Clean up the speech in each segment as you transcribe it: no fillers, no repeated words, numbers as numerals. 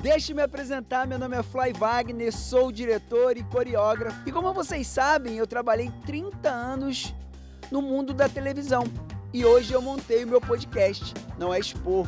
Deixe-me me apresentar, meu nome é Fly Wagner, sou diretor e coreógrafo. E como vocês sabem, eu trabalhei 30 anos no mundo da televisão. E hoje eu montei o meu podcast. Não é esporro,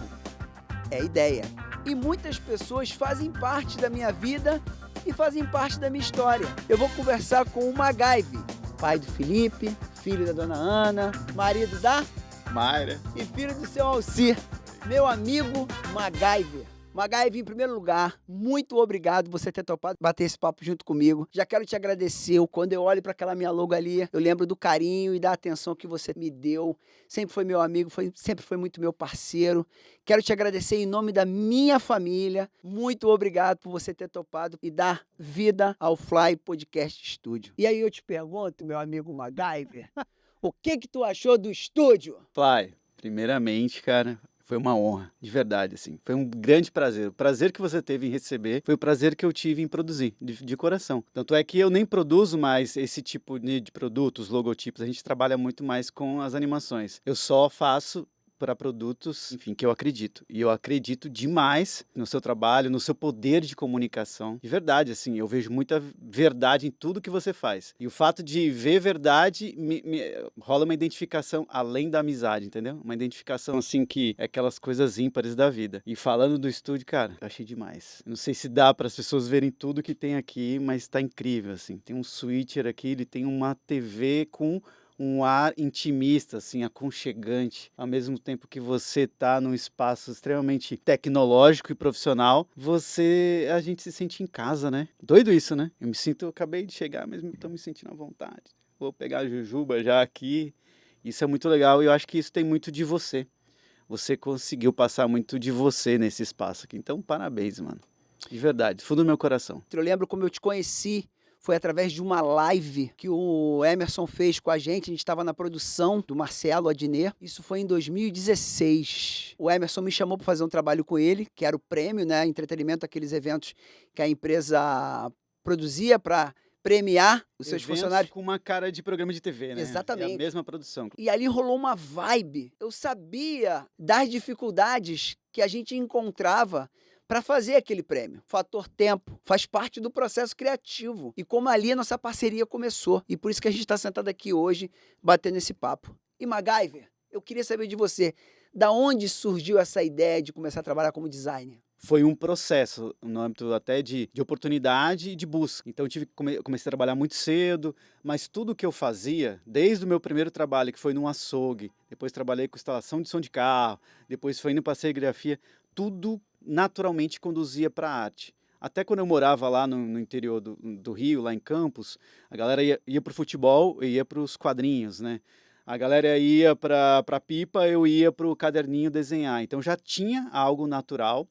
é ideia. E muitas pessoas fazem parte da minha vida e fazem parte da minha história. Eu vou conversar com o MacGyver, pai do Felipe, filho da dona Ana, marido da Mayra. e filho do seu Alcir, meu amigo MacGyver. MacGyver, em primeiro lugar, muito obrigado por você ter topado bater esse papo junto comigo. Já quero te agradecer. Quando eu olho para aquela minha logo ali, eu lembro do carinho e da atenção que você me deu. Sempre foi meu amigo, sempre foi muito meu parceiro. Quero te agradecer em nome da minha família. Muito obrigado por você ter topado e dar vida ao Fly Podcast Studio. E aí eu te pergunto, meu amigo MacGyver, o que tu achou do estúdio? Fly, primeiramente, cara, foi uma honra, de verdade, assim. Foi um grande prazer. O prazer que você teve em receber foi o prazer que eu tive em produzir, de coração. Tanto é que eu nem produzo mais esse tipo de produtos, logotipos. A gente trabalha muito mais com as animações. Eu só faço para produtos, enfim, que eu acredito. E eu acredito demais no seu trabalho, no seu poder de comunicação. De verdade, assim, eu vejo muita verdade em tudo que você faz. E o fato de ver verdade, rola uma identificação além da amizade, entendeu? Uma identificação, assim, que é aquelas coisas ímpares da vida. E falando do estúdio, cara, eu achei demais. Eu não sei se dá para as pessoas verem tudo que tem aqui, mas tá incrível, assim. Tem um switcher aqui, ele tem uma TV com um ar intimista, assim, aconchegante, ao mesmo tempo que você está num espaço extremamente tecnológico e profissional, a gente se sente em casa, né? Doido isso, né? Eu acabei de chegar, mas estou me sentindo à vontade. Vou pegar a jujuba já aqui. Isso é muito legal e eu acho que isso tem muito de você. Você conseguiu passar muito de você nesse espaço aqui. Então, parabéns, mano. De verdade, fundo do meu coração. Eu lembro como eu te conheci. Foi através de uma live que o Emerson fez com a gente estava na produção do Marcelo Adnet. Isso foi em 2016. O Emerson me chamou para fazer um trabalho com ele, que era o prêmio, né? Entretenimento, aqueles eventos que a empresa produzia para premiar os seus Eventos funcionários. com uma cara de programa de TV, né? Exatamente. É a mesma produção. E ali rolou uma vibe. Eu sabia das dificuldades que a gente encontrava para fazer aquele prêmio. Fator tempo faz parte do processo criativo. E como ali a nossa parceria começou. E por isso que a gente está sentado aqui hoje, batendo esse papo. E MacGyver, eu queria saber de você, da onde surgiu essa ideia de começar a trabalhar como designer? Foi um processo no âmbito até de oportunidade e de busca. Então eu comecei a trabalhar muito cedo, mas tudo que eu fazia, desde o meu primeiro trabalho, que foi num açougue, depois trabalhei com instalação de som de carro, depois foi indo para serigrafia, tudo naturalmente conduzia para a arte. Até quando eu morava lá no interior do Rio, lá em Campos, a galera ia para o futebol e ia para os quadrinhos, né? A galera ia para a pipa, eu ia para o caderninho desenhar. Então já tinha algo natural.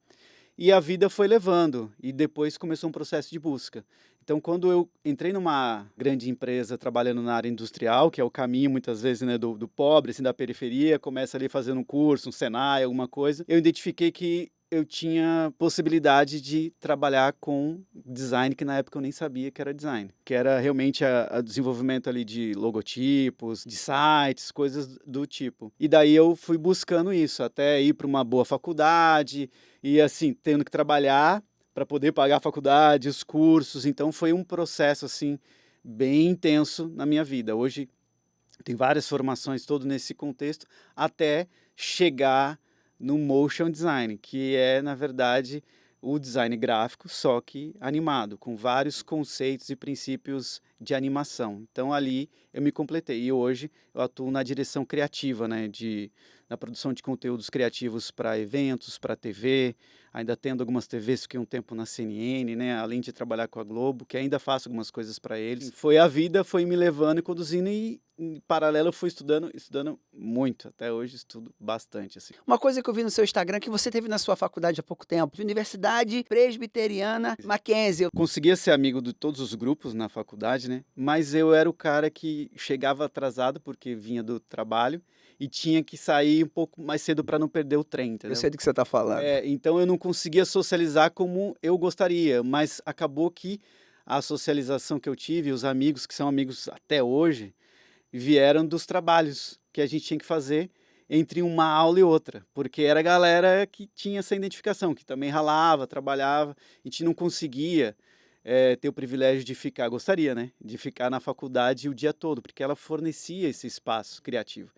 E a vida foi levando, e depois começou um processo de busca. Então, quando eu entrei numa grande empresa trabalhando na área industrial, que é o caminho, muitas vezes, né, do pobre, assim, da periferia, começa ali fazendo um curso, um Senai, alguma coisa, eu identifiquei que eu tinha possibilidade de trabalhar com design, que na época eu nem sabia que era design, que era realmente o desenvolvimento ali de logotipos, de sites, coisas do tipo. E daí eu fui buscando isso, até ir para uma boa faculdade, e assim, tendo que trabalhar para poder pagar a faculdade, os cursos. Então foi um processo assim bem intenso na minha vida. Hoje tem várias formações todo nesse contexto até chegar no motion design, que é, na verdade, o design gráfico, só que animado, com vários conceitos e princípios de animação. Então ali eu me completei e hoje eu atuo na direção criativa, né, na produção de conteúdos criativos para eventos, para TV, ainda tendo algumas TVs, fiquei um tempo na CNN, né, além de trabalhar com a Globo, que ainda faço algumas coisas para eles. Foi a vida, foi me levando e conduzindo e em paralelo eu fui estudando muito, até hoje estudo bastante, assim. Uma coisa que eu vi no seu Instagram, que você teve na sua faculdade há pouco tempo, Universidade Presbiteriana Mackenzie. Eu conseguia ser amigo de todos os grupos na faculdade, né? Mas eu era o cara que chegava atrasado porque vinha do trabalho e tinha que sair um pouco mais cedo para não perder o trem, entendeu? Eu sei do que você está falando. Então eu não conseguia socializar como eu gostaria, mas acabou que a socialização que eu tive, os amigos que são amigos até hoje, vieram dos trabalhos que a gente tinha que fazer entre uma aula e outra, porque era a galera que tinha essa identificação, que também ralava, trabalhava, a gente não conseguia ter o privilégio de ficar, gostaria, né, de ficar na faculdade o dia todo, porque ela fornecia esse espaço criativo.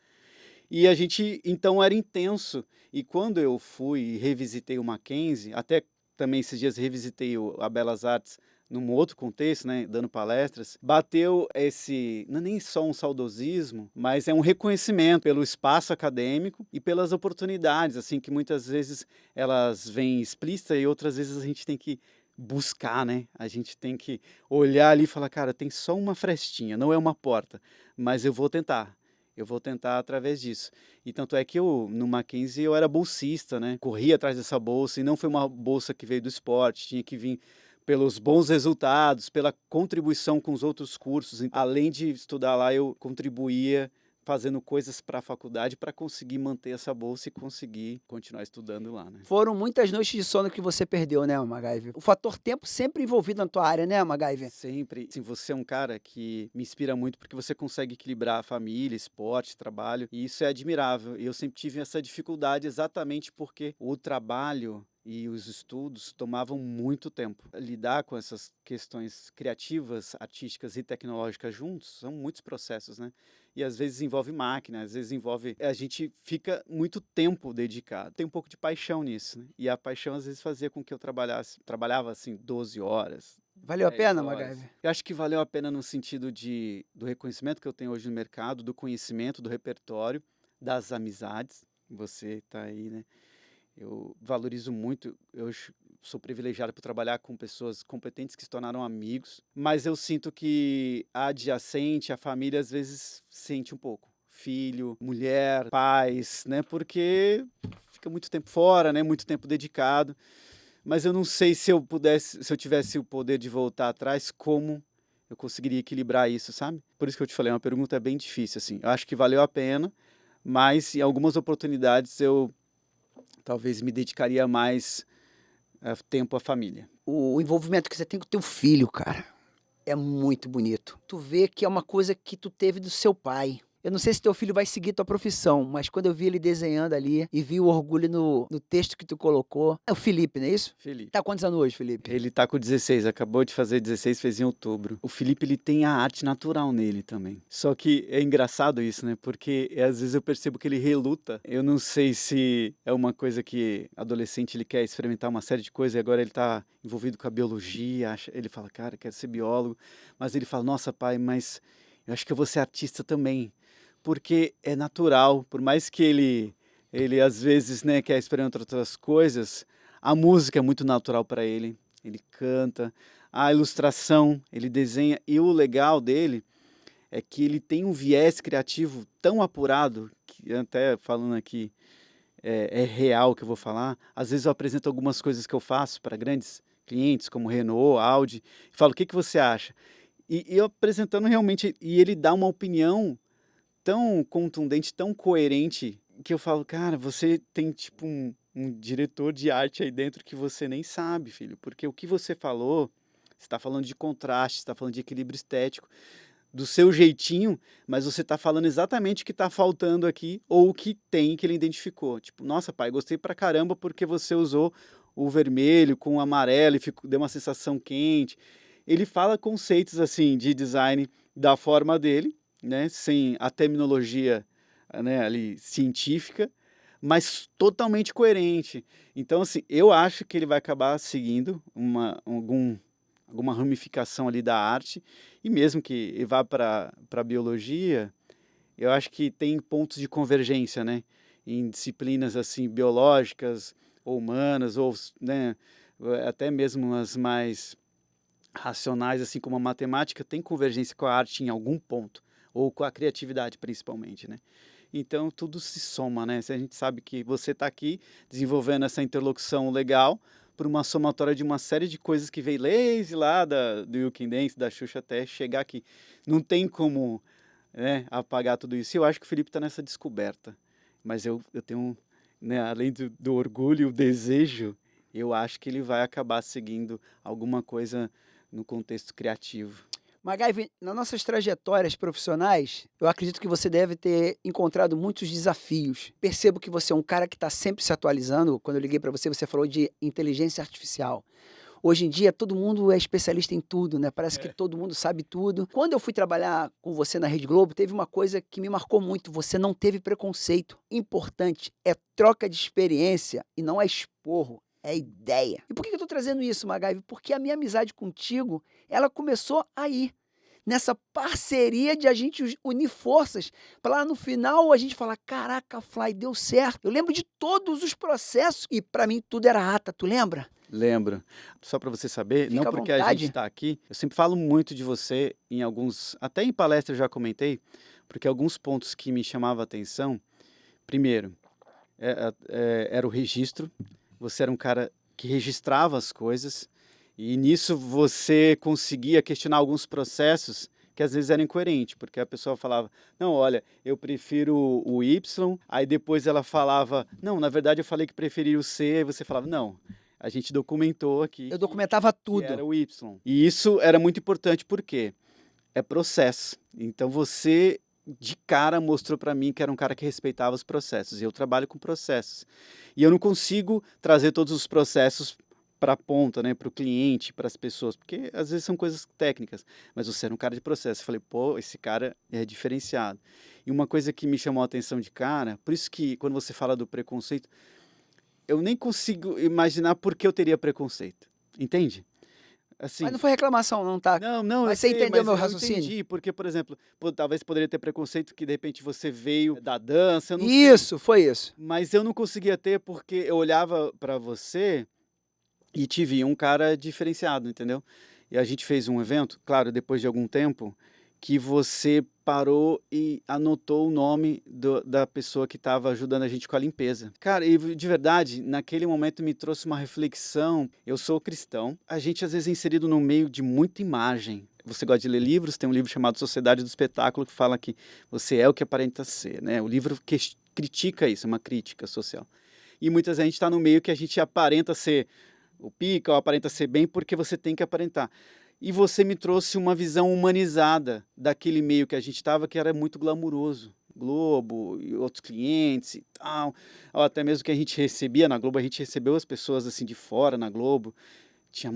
E a gente, então, era intenso. E quando eu fui e revisitei o Mackenzie, até também esses dias revisitei a Belas Artes num outro contexto, né, dando palestras, bateu esse, não é nem só um saudosismo, mas é um reconhecimento pelo espaço acadêmico e pelas oportunidades, assim, que muitas vezes elas vêm explícitas e outras vezes a gente tem que buscar, né? A gente tem que olhar ali e falar, cara, tem só uma frestinha, não é uma porta, mas eu vou tentar. Eu vou tentar através disso. E tanto é que eu, no Mackenzie, eu era bolsista, né? Corria atrás dessa bolsa, e não foi uma bolsa que veio do esporte, tinha que vir pelos bons resultados, pela contribuição com os outros cursos. Além de estudar lá, eu contribuía fazendo coisas para a faculdade para conseguir manter essa bolsa e conseguir continuar estudando lá, né? Foram muitas noites de sono que você perdeu, né, MacGyver? O fator tempo sempre envolvido na tua área, né, MacGyver? Sempre. Assim, você é um cara que me inspira muito porque você consegue equilibrar a família, esporte, trabalho, e isso é admirável. E eu sempre tive essa dificuldade exatamente porque o trabalho e os estudos tomavam muito tempo. Lidar com essas questões criativas, artísticas e tecnológicas juntos são muitos processos, né? E às vezes envolve máquina, às vezes envolve. A gente fica muito tempo dedicado. Tem um pouco de paixão nisso, né? E a paixão às vezes fazia com que eu trabalhava assim 12 horas, Valeu a 10 pena, horas. MacGyver? Eu acho que valeu a pena no sentido do reconhecimento que eu tenho hoje no mercado, do conhecimento, do repertório, das amizades. Você está aí, né? Eu valorizo muito, sou privilegiado por trabalhar com pessoas competentes que se tornaram amigos, mas eu sinto que a adjacente, a família, às vezes sente um pouco. Filho, mulher, pais, né? Porque fica muito tempo fora, né? Muito tempo dedicado. Mas eu não sei se eu pudesse, se eu tivesse o poder de voltar atrás, como eu conseguiria equilibrar isso, sabe? Por isso que eu te falei, é uma pergunta bem difícil, assim. Eu acho que valeu a pena, mas em algumas oportunidades eu talvez me dedicaria mais tempo à família. O envolvimento que você tem com o teu filho, cara, é muito bonito. Tu vê que é uma coisa que tu teve do seu pai. Eu não sei se teu filho vai seguir tua profissão, mas quando eu vi ele desenhando ali e vi o orgulho no texto que tu colocou. É o Felipe, não é isso? Felipe. Tá quantos anos hoje, Felipe? Ele tá com 16, acabou de fazer 16, fez em outubro. O Felipe, ele tem a arte natural nele também. Só que é engraçado isso, né? Porque às vezes eu percebo que ele reluta. Eu não sei se é uma coisa que adolescente ele quer experimentar uma série de coisas e agora ele tá envolvido com a biologia, ele fala, cara, quero ser biólogo. Mas ele fala, nossa, pai, mas eu acho que eu vou ser artista também. Porque é natural, por mais que ele às vezes, né, quer experimentar outras coisas, a música é muito natural para ele. Ele canta, a ilustração, ele desenha. E o legal dele é que ele tem um viés criativo tão apurado, que até falando aqui é real o que eu vou falar. Às vezes eu apresento algumas coisas que eu faço para grandes clientes, como Renault, Audi, e falo, o que você acha? E eu apresentando realmente, e ele dá uma opinião tão contundente, tão coerente, que eu falo, cara, você tem tipo um diretor de arte aí dentro que você nem sabe, filho, porque o que você falou, você está falando de contraste, você está falando de equilíbrio estético, do seu jeitinho, mas você está falando exatamente o que está faltando aqui, ou o que tem que ele identificou. Tipo, nossa, pai, gostei pra caramba porque você usou o vermelho com o amarelo e deu uma sensação quente. Ele fala conceitos assim de design da forma dele, né, sem a terminologia, né, ali científica, mas totalmente coerente. Então, assim, eu acho que ele vai acabar seguindo alguma ramificação ali da arte, e mesmo que vá para a biologia, eu acho que tem pontos de convergência, né, em disciplinas assim biológicas ou humanas, ou, né, até mesmo as mais racionais, assim como a matemática, tem convergência com a arte em algum ponto, ou com a criatividade principalmente, né? Então tudo se soma, né? Se a gente sabe que você está aqui desenvolvendo essa interlocução legal por uma somatória de uma série de coisas que veio desde lá do You Dance, da Xuxa até chegar aqui. Não tem como, né, apagar tudo isso. E eu acho que o Felipe está nessa descoberta. Mas eu tenho, né, além do orgulho, o desejo, eu acho que ele vai acabar seguindo alguma coisa no contexto criativo. MacGyver, nas nossas trajetórias profissionais, eu acredito que você deve ter encontrado muitos desafios. Percebo que você é um cara que está sempre se atualizando. Quando eu liguei para você, você falou de inteligência artificial. Hoje em dia, todo mundo é especialista em tudo, né? Parece que todo mundo sabe tudo. Quando eu fui trabalhar com você na Rede Globo, teve uma coisa que me marcou muito. Você não teve preconceito. Importante é troca de experiência e não é esporro, é ideia. E por que eu estou trazendo isso, MacGyver? Porque a minha amizade contigo, ela começou aí. Nessa parceria de a gente unir forças para lá no final a gente falar, caraca, Fly, deu certo. Eu lembro de todos os processos e para mim tudo era ata, tu lembra? Lembro. Só para você saber, não Fica à porque a gente vontade. está aqui, eu sempre falo muito de você em alguns, até em palestra eu já comentei, porque alguns pontos que me chamavam a atenção, primeiro, era o registro. Você era um cara que registrava as coisas e nisso você conseguia questionar alguns processos que às vezes eram incoerentes, porque a pessoa falava, não, olha, eu prefiro o Y, aí depois ela falava, não, na verdade eu falei que preferia o C, aí você falava, não, a gente documentou aqui Eu documentava que era tudo. o Y. E isso era muito importante porque é processo. Então você de cara mostrou para mim que era um cara que respeitava os processos. E eu trabalho com processos. E eu não consigo trazer todos os processos para a ponta, né, para o cliente, para as pessoas, porque às vezes são coisas técnicas. Mas você era um cara de processo. Eu falei, pô, esse cara é diferenciado. E uma coisa que me chamou a atenção de cara, por isso que quando você fala do preconceito, eu nem consigo imaginar por que eu teria preconceito. Entende? Mas Assim, não foi reclamação não, tá? não, não, eu Mas você sei, entendeu mas meu eu raciocínio? entendi, porque, por exemplo, talvez poderia ter preconceito que de repente você veio da dança, eu não sei. Isso, foi isso. Mas eu não conseguia ter porque eu olhava para você e te via um cara diferenciado, entendeu? E a gente fez um evento, claro, depois de algum tempo, que você parou e anotou o nome da pessoa que estava ajudando a gente com a limpeza. Cara, e de verdade, naquele momento me trouxe uma reflexão. Eu sou cristão, a gente às vezes é inserido no meio de muita imagem. Você gosta de ler livros? Tem um livro chamado Sociedade do Espetáculo que fala que você é o que aparenta ser, né? O livro critica isso, é uma crítica social. E muitas vezes a gente está no meio que a gente aparenta ser o pica, ou aparenta ser bem porque você tem que aparentar. E você me trouxe uma visão humanizada daquele meio que a gente estava, que era muito glamuroso. Globo e outros clientes e tal. Ou até mesmo que a gente recebia na Globo, a gente recebeu as pessoas assim de fora na Globo. Tinha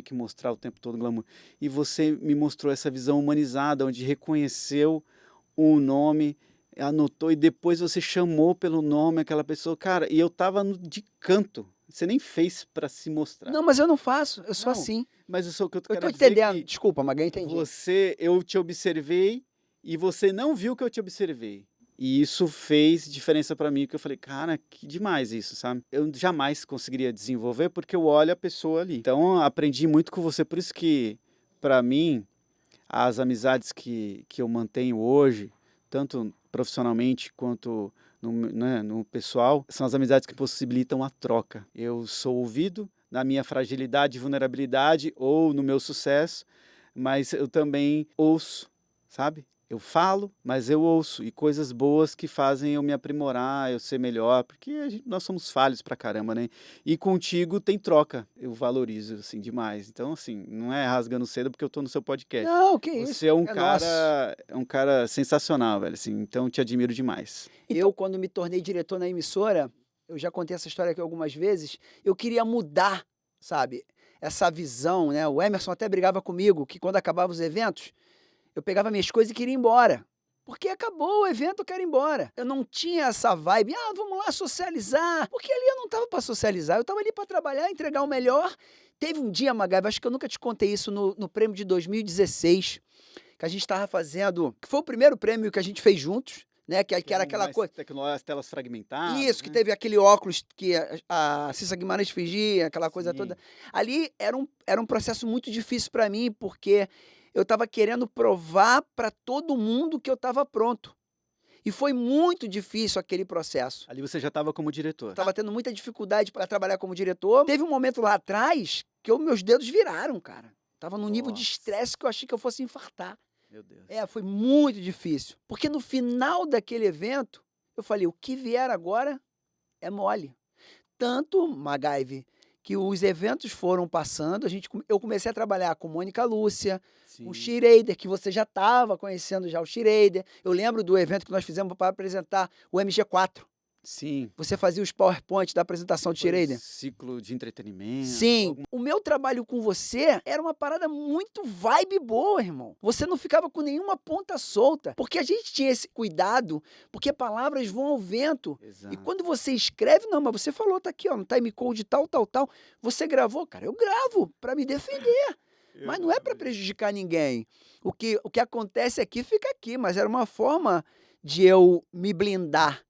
que mostrar o tempo todo glamour. E você me mostrou essa visão humanizada, onde reconheceu o nome, anotou e depois você chamou pelo nome aquela pessoa. Cara, e eu tava de canto. Você nem fez para se mostrar. Não, mas eu não faço, eu sou Não, assim. mas eu sou o que eu Eu quero tô dizer entendendo, que desculpa, Maga, eu entendi. eu te observei e você não viu que eu te observei. E isso fez diferença para mim, que eu falei, cara, que demais isso, sabe? Eu jamais conseguiria desenvolver porque eu olho a pessoa ali. Então, aprendi muito com você, por isso que, para mim, as amizades que eu mantenho hoje, tanto profissionalmente quanto no pessoal, são as amizades que possibilitam a troca. Eu sou ouvido na minha fragilidade e vulnerabilidade ou no meu sucesso, mas eu também ouço, sabe? Eu falo, mas eu ouço, e coisas boas que fazem eu me aprimorar, eu ser melhor, porque nós somos falhos pra caramba, né? E contigo tem troca, eu valorizo, assim, demais. Então, assim, não é rasgando cedo porque eu tô no seu podcast. Não, que Você isso, é nosso. um cara sensacional, velho, assim, então eu te admiro demais. Eu, quando me tornei diretor na emissora, eu já contei essa história aqui algumas vezes, eu queria mudar, sabe, essa visão, né? O Emerson até brigava comigo que quando acabava os eventos, eu pegava minhas coisas e queria ir embora. Porque acabou o evento, eu quero ir embora. Eu não tinha essa vibe, vamos lá socializar. Porque ali eu não estava para socializar, eu estava ali para trabalhar, entregar o melhor. Teve um dia, Magabe, acho que eu nunca te contei isso no prêmio de 2016, que a gente estava fazendo, que foi o primeiro prêmio que a gente fez juntos, né? Que era aquela coisa. As telas fragmentadas, Isso, que né? teve aquele óculos que a Cissa Guimarães fingia, aquela coisa toda. Sim. Ali era um processo muito difícil para mim, porque eu estava querendo provar para todo mundo que eu estava pronto. E foi muito difícil aquele processo. Ali você já estava como diretor. Estava tendo muita dificuldade para trabalhar como diretor. Teve um momento lá atrás que meus dedos viraram, cara. Tava num nível de Nossa. estresse que eu achei que eu fosse infartar. Meu Deus. Foi muito difícil. Porque no final daquele evento, eu falei, o que vier agora é mole. Tanto, MacGyver, que os eventos foram passando, eu comecei a trabalhar com Mônica Lúcia, com o Sim, Schrader, que você já estava conhecendo já o Schrader. Eu lembro do evento que nós fizemos para apresentar o MG4. sim. Você fazia os PowerPoint da apresentação do Foi Schrader. ciclo de entretenimento, Sim, alguma o meu trabalho com você era uma parada muito vibe boa, irmão. Você não ficava com nenhuma ponta solta, porque a gente tinha esse cuidado, porque palavras vão ao vento. E exato. quando você escreve, não, mas você falou, tá aqui, ó, no time code tal, tal, tal. Você gravou, cara, eu gravo para me defender, Eu mas não é para lembro disso. prejudicar ninguém. O que acontece aqui fica aqui, mas era uma forma de eu me blindar.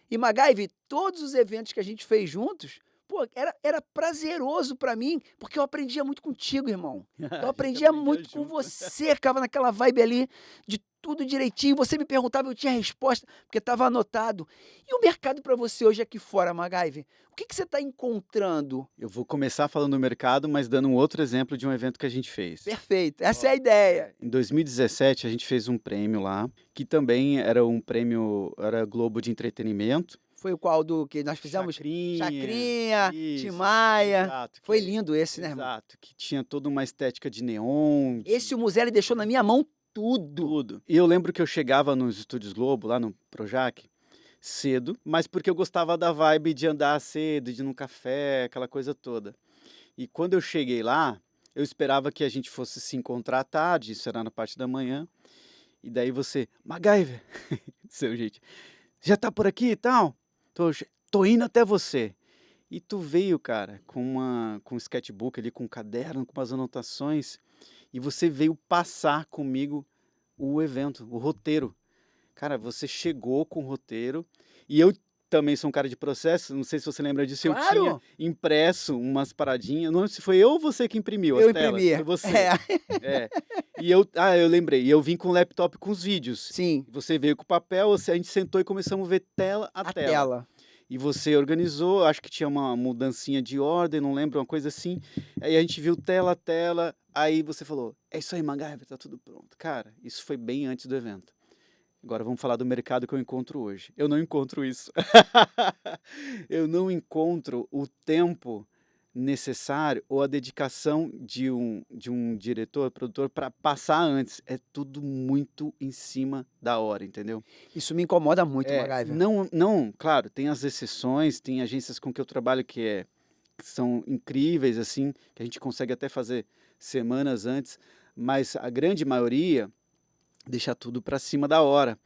E MacGyver, todos os eventos que a gente fez juntos, pô, era prazeroso pra mim, porque eu aprendia muito contigo, irmão. Eu A gente aprendia aprendia muito com junto. você, ficava naquela vibe ali de tudo direitinho. Você me perguntava, eu tinha resposta, porque estava anotado. E o mercado para você hoje aqui fora, MacGyver? O que você está encontrando? Eu vou começar falando do mercado, mas dando um outro exemplo de um evento que a gente fez. Perfeito, essa é Ó, a ideia. em 2017 a gente fez um prêmio lá, que também era um prêmio, era Globo de Entretenimento. Foi o qual do que nós fizemos? Chacrinha, Chacrinha, Tim isso, Maia. exato, Foi lindo esse, né, irmão? exato, que tinha toda uma estética de neon, Esse o Muzelli deixou na minha mão tudo. tudo. E eu lembro que eu chegava nos Estúdios Globo, lá no Projac, cedo, mas porque eu gostava da vibe de andar cedo, de ir num café, aquela coisa toda. E quando eu cheguei lá, eu esperava que a gente fosse se encontrar à tarde, isso era na parte da manhã, e daí você, MacGyver, seu jeito, já tá por aqui e tal? Tô indo até você. E tu veio, cara, com um sketchbook ali, com um caderno, com umas anotações, e você veio passar comigo o evento, o roteiro. Cara, você chegou com o roteiro, e eu também sou um cara de processo, não sei se você lembra disso, eu tinha Claro, impresso umas paradinhas, não lembro se foi eu ou você que imprimiu as eu telas, imprimi. foi você. É, É. Eu lembrei, e eu vim com o laptop com os vídeos. sim, Você veio com o papel, a gente sentou e começamos a ver tela a a tela. tela. E você organizou, acho que tinha uma mudancinha de ordem, não lembro, uma coisa assim. Aí a gente viu tela a tela, aí você falou, é isso aí, MacGyver, tá tudo pronto. Cara, isso foi bem antes do evento. Agora vamos falar do mercado que eu encontro hoje. Eu não encontro isso. Eu não encontro o tempo necessário ou a dedicação de um diretor, produtor para passar antes. É tudo muito em cima da hora, entendeu? Isso me incomoda muito, É, MacGyver. não, claro, tem as exceções, tem agências com que eu trabalho que são incríveis, assim, que a gente consegue até fazer semanas antes, mas a grande maioria deixa tudo para cima da hora.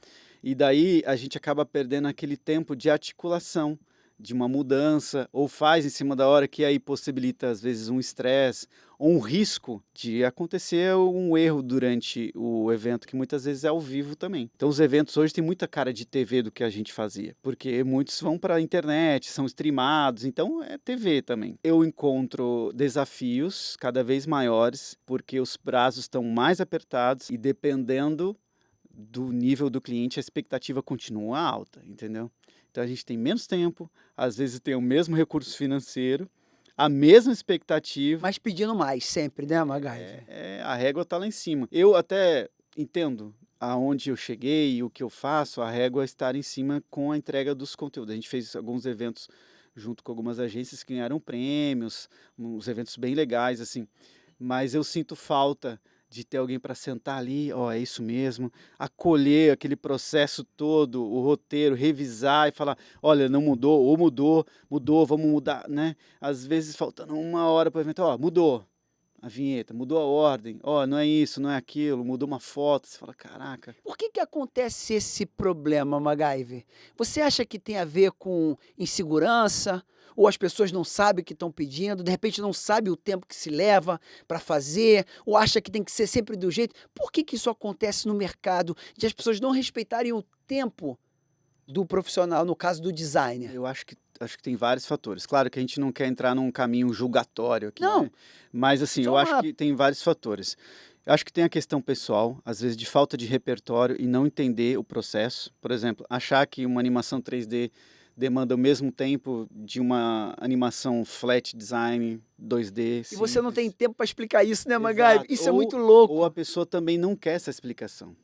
E daí a gente acaba perdendo aquele tempo de articulação, de uma mudança, ou faz em cima da hora, que aí possibilita às vezes um estresse ou um risco de acontecer um erro durante o evento, que muitas vezes é ao vivo também. Então os eventos hoje têm muita cara de TV do que a gente fazia, porque muitos vão para a internet, são streamados, então é TV também. Eu encontro desafios cada vez maiores, porque os prazos estão mais apertados e dependendo do nível do cliente, a expectativa continua alta, entendeu? Então a gente tem menos tempo, às vezes tem o mesmo recurso financeiro, a mesma expectativa, Mas pedindo mais, sempre, né, MacGyver? a régua está lá em cima. Eu até entendo aonde eu cheguei e o que eu faço, a régua estar em cima com a entrega dos conteúdos. A gente fez alguns eventos junto com algumas agências que ganharam prêmios, uns eventos bem legais, assim. Mas eu sinto falta de ter alguém para sentar ali, ó, é isso mesmo, acolher aquele processo todo, o roteiro, revisar e falar, olha, não mudou, ou mudou, vamos mudar, né? Às vezes faltando uma hora para o evento, ó, mudou a vinheta, mudou a ordem, ó, não é isso, não é aquilo, mudou uma foto, você fala, caraca. Por que acontece esse problema, MacGyver? Você acha que tem a ver com insegurança? Ou as pessoas não sabem o que estão pedindo, de repente não sabe o tempo que se leva para fazer, ou acha que tem que ser sempre do jeito? Por que isso acontece no mercado, de as pessoas não respeitarem o tempo do profissional, no caso do designer? Eu acho que tem vários fatores. Claro que a gente não quer entrar num caminho julgatório aqui, Não, né? Mas assim, só eu acho uma... que tem vários fatores. Eu acho que tem a questão pessoal, às vezes de falta de repertório e não entender o processo. Por exemplo, achar que uma animação 3D demanda o mesmo tempo de uma animação flat design 2D E você não tem simples. tempo para explicar isso, né, MacGyver? Exato. Isso é muito Ou a louco. pessoa também não quer essa explicação.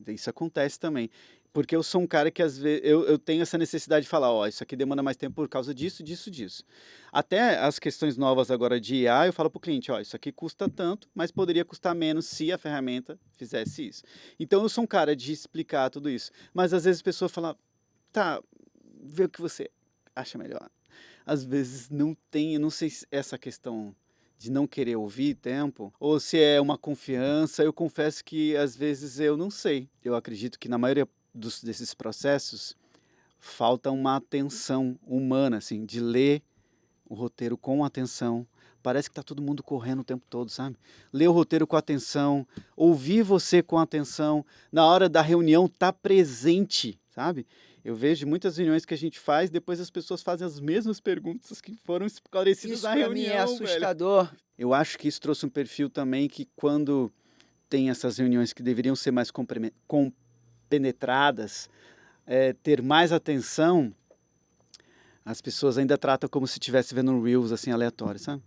Isso acontece também. Porque eu sou um cara que às vezes eu tenho essa necessidade de falar, ó, isso aqui demanda mais tempo por causa disso, disso, disso. Até as questões novas agora de IA, eu falo para o cliente, ó, isso aqui custa tanto, mas poderia custar menos se a ferramenta fizesse isso. Então eu sou um cara de explicar tudo isso. Mas às vezes a pessoa fala, tá, vê o que você acha melhor. Às vezes não tem, eu não sei se essa questão de não querer ouvir tempo, ou se é uma confiança, eu confesso que às vezes eu não sei. Eu acredito que na maioria desses processos falta uma atenção humana, assim, de ler o roteiro com atenção. Parece que tá todo mundo correndo o tempo todo, sabe? Ler o roteiro com atenção, ouvir você com atenção, na hora da reunião tá presente, sabe? Eu vejo muitas reuniões que a gente faz, depois as pessoas fazem as mesmas perguntas que foram esclarecidas Isso na pra mim é reunião, velho. assustador. Eu acho que isso trouxe um perfil também que quando tem essas reuniões que deveriam ser mais compenetradas, ter mais atenção, as pessoas ainda tratam como se estivesse vendo um Reels assim aleatório, sabe?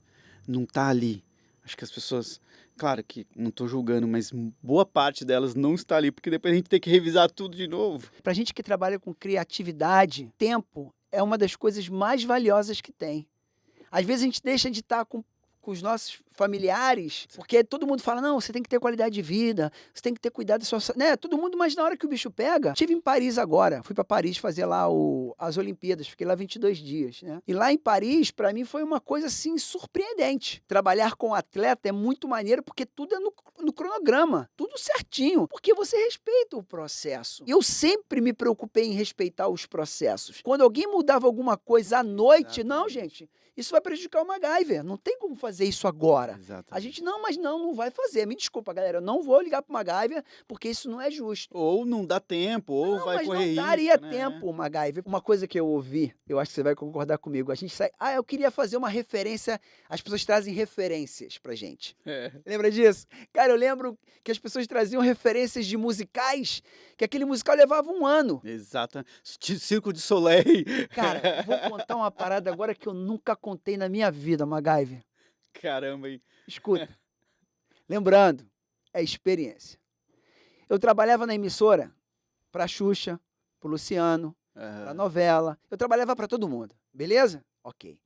Não tá ali. Acho que as pessoas, claro que não tô julgando, mas boa parte delas não está ali, porque depois a gente tem que revisar tudo de novo. Pra gente que trabalha com criatividade, tempo é uma das coisas mais valiosas que tem. Às vezes a gente deixa de estar com os nossos familiares, porque todo mundo fala, não, você tem que ter qualidade de vida, você tem que ter cuidado da sua... Né? Todo mundo, mas na hora que o bicho pega... Estive em Paris agora, fui para Paris fazer lá as Olimpíadas, fiquei lá 22 dias, né? E lá em Paris, para mim, foi uma coisa, assim, surpreendente. Trabalhar com atleta é muito maneiro, porque tudo é no cronograma, tudo certinho, porque você respeita o processo. E eu sempre me preocupei em respeitar os processos. Quando alguém mudava alguma coisa à noite, não, gente, isso vai prejudicar o MacGyver, não tem como fazer isso agora. Exatamente. A gente, não, mas não vai fazer. Me desculpa, galera, eu não vou ligar pro MacGyver, porque isso não é justo. Ou não dá tempo, ou Não, vai mas correr não risco, daria né? tempo, MacGyver. Uma coisa que eu ouvi, eu acho que você vai concordar comigo, a gente sai... Ah, eu queria fazer uma referência, as pessoas trazem referências pra gente. Lembra disso? Cara, eu lembro que as pessoas traziam referências de musicais, que aquele musical levava 1 ano. Exato. Circo de Soleil. Cara, eu vou contar uma parada agora que eu nunca contei na minha vida, MacGyver. Caramba, hein? Escuta. Lembrando, é experiência. Eu trabalhava na emissora pra Xuxa, pro Luciano, pra novela. Eu trabalhava pra todo mundo, beleza? Ok.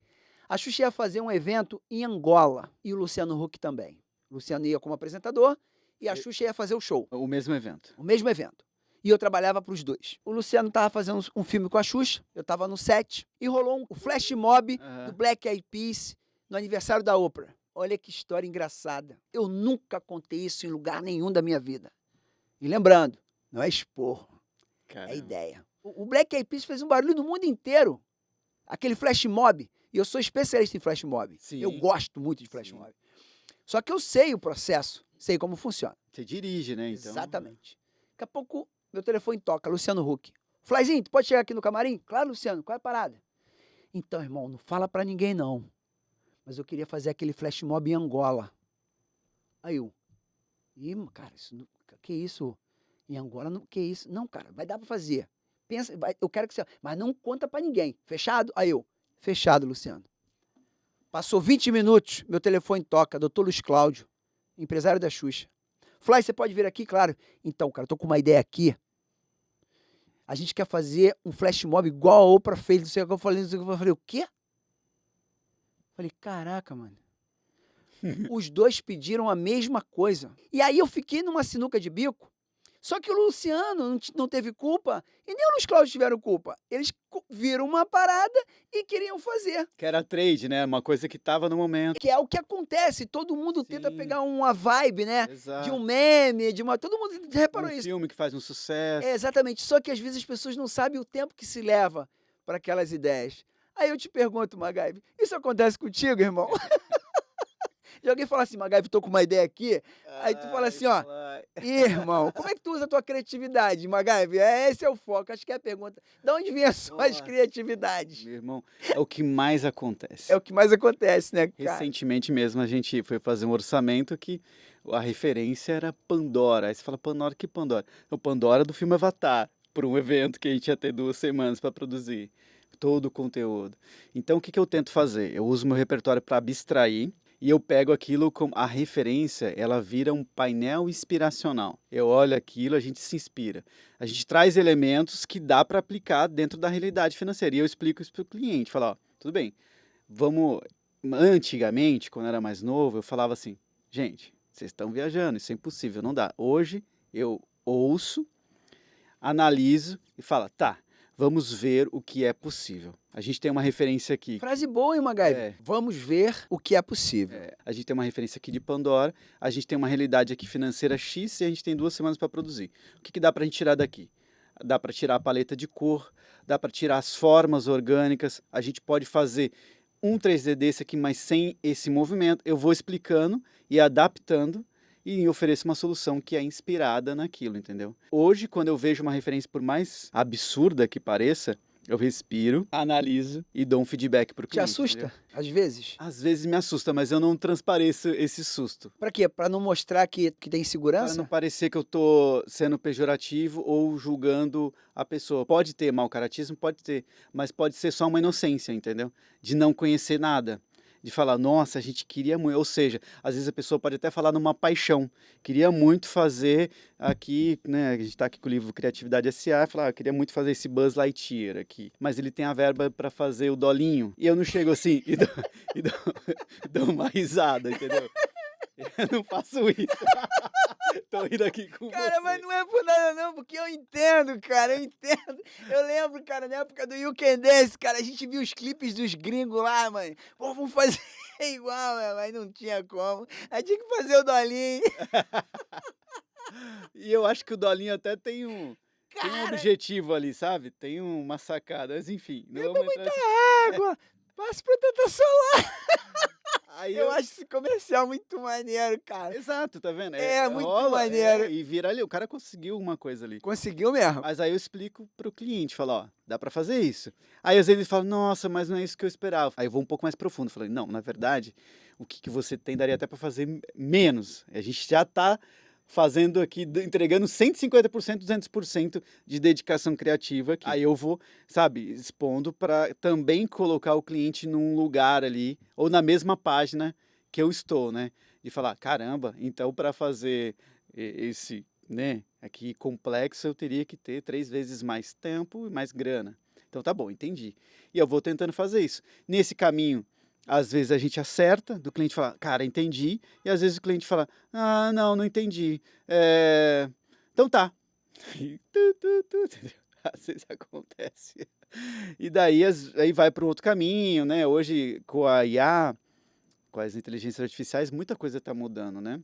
A Xuxa ia fazer um evento em Angola e o Luciano Huck também. O Luciano ia como apresentador e a Xuxa ia fazer o show. O mesmo evento. O mesmo evento. E eu trabalhava para os dois. O Luciano estava fazendo um filme com a Xuxa, eu estava no set, e rolou um flash mob do Black Eyed Peas no aniversário da Oprah. Olha que história engraçada. Eu nunca contei isso em lugar nenhum da minha vida. E lembrando, não é expor, é ideia. O Black Eyed Peas fez um barulho no mundo inteiro. Aquele flash mob. E eu sou especialista em flash mob. Sim. Eu gosto muito de flash mob. Só que eu sei o processo, sei como funciona. Você dirige, né? Então... Exatamente. Daqui a pouco, meu telefone toca, Luciano Huck. Flyzinho, tu pode chegar aqui no camarim? Claro, Luciano, qual é a parada? Então, irmão, não fala pra ninguém, não. Mas eu queria fazer aquele flash mob em Angola. Aí eu, cara, que isso? Em Angola, não, que isso? Não, cara, vai dar pra fazer. Pensa, eu quero que você... Mas não conta pra ninguém. Fechado? Aí eu, fechado, Luciano. Passou 20 minutos, meu telefone toca, doutor Luiz Cláudio, empresário da Xuxa. Fly, você pode vir aqui? Claro. Então, cara, eu tô com uma ideia aqui. A gente quer fazer um flash mob igual a Oprah fez, não sei o que eu falei, não sei o que eu falei, o quê? Falei, caraca, mano. Os dois pediram a mesma coisa. E aí eu fiquei numa sinuca de bico. Só que o Luciano não teve culpa e nem o Luiz Cláudio tiveram culpa. Eles viram uma parada e queriam fazer. Que era trade, né? Uma coisa que tava no momento. Que é o que acontece. Todo mundo tenta pegar uma vibe, né? Exato. De um meme, de uma... Todo mundo reparou isso. Um filme que faz um sucesso. Exatamente. Só que às vezes as pessoas não sabem o tempo que se leva para aquelas ideias. Aí eu te pergunto, MacGyver, isso acontece contigo, irmão? E alguém fala assim, MacGyver, tô com uma ideia aqui. Aí tu fala assim, ó, irmão, como é que tu usa a tua criatividade, MacGyver? Esse é o foco, acho que é a pergunta. De onde vem as suas criatividades? Meu irmão, é o que mais acontece. É o que mais acontece, né, cara? Recentemente mesmo a gente foi fazer um orçamento que a referência era Pandora. Aí você fala, Pandora, que Pandora? O Pandora do filme Avatar, para um evento que a gente ia ter 2 semanas para produzir. Todo o conteúdo. Então o que eu tento fazer? Eu uso meu repertório para abstrair E eu pego aquilo como a referência, ela vira um painel inspiracional. Eu olho aquilo, a gente se inspira. A gente traz elementos que dá para aplicar dentro da realidade financeira. E eu explico isso para o cliente, falo, ó, tudo bem, vamos... Antigamente, quando eu era mais novo, eu falava assim, gente, vocês estão viajando, isso é impossível, não dá. Hoje eu ouço, analiso e falo, tá, vamos ver o que é possível. A gente tem uma referência aqui. Frase boa, hein, MacGyver? É. Vamos ver o que é possível. A gente tem uma referência aqui de Pandora, a gente tem uma realidade aqui financeira X e a gente tem 2 semanas para produzir. O que dá para a gente tirar daqui? Dá para tirar a paleta de cor, dá para tirar as formas orgânicas, a gente pode fazer um 3D desse aqui, mas sem esse movimento. Eu vou explicando e adaptando e ofereço uma solução que é inspirada naquilo, entendeu? Hoje, quando eu vejo uma referência, por mais absurda que pareça, eu respiro, analiso e dou um feedback pro Te cliente. assusta, Entendeu? às vezes? Às vezes me assusta, mas eu não transpareço esse susto. Pra quê? Pra não mostrar que tem Para segurança? não parecer que eu tô sendo pejorativo ou julgando a pessoa. Pode ter mau caratismo, pode ter, mas pode ser só uma inocência, entendeu? De não conhecer nada. De falar, nossa, a gente queria muito. Ou seja, às vezes a pessoa pode até falar numa paixão. Queria muito fazer aqui, né? A gente está aqui com o livro Criatividade S.A. Falar, queria muito fazer esse Buzz Lightyear aqui. Mas ele tem a verba para fazer o dolinho. E eu não chego assim e dou uma risada, entendeu? Eu não faço isso. Tô rindo aqui com Cara, você. mas não é por nada não, porque eu entendo, cara, eu entendo. Eu lembro, cara, na época do You Can Dance, cara, a gente viu os clipes dos gringos lá, mano. Pô, vamos fazer igual, mas não tinha como. Aí tinha que fazer o dolinho. E eu acho que o dolinho até tem um Cara, objetivo ali, sabe? Tem uma sacada, mas enfim. Não beba vamos muita entrar água, passe protetor solar. Aí Eu acho esse comercial muito maneiro, cara. Exato, tá vendo? É, muito rola, maneiro. e vira ali, o cara conseguiu uma coisa ali. Conseguiu mesmo. Mas aí eu explico pro cliente, falo, ó, dá pra fazer isso. Aí às vezes ele fala, nossa, mas não é isso que eu esperava. Aí eu vou um pouco mais profundo, falei, não, na verdade, o que você tem daria até pra fazer menos. A gente já tá fazendo aqui, entregando 150%, 200% de dedicação criativa aqui. Aí eu vou, sabe, expondo para também colocar o cliente num lugar ali, ou na mesma página que eu estou, né? De falar, caramba, então para fazer esse, né, aqui complexo, eu teria que ter 3 vezes mais tempo e mais grana. Então tá bom, entendi. E eu vou tentando fazer isso. Nesse caminho, às vezes a gente acerta, do cliente falar, cara, entendi. E às vezes o cliente fala, ah, não entendi. Então tá. E entendeu? Às vezes acontece. E daí aí vai para um outro caminho, né? Hoje, com a IA, com as inteligências artificiais, muita coisa está mudando, né?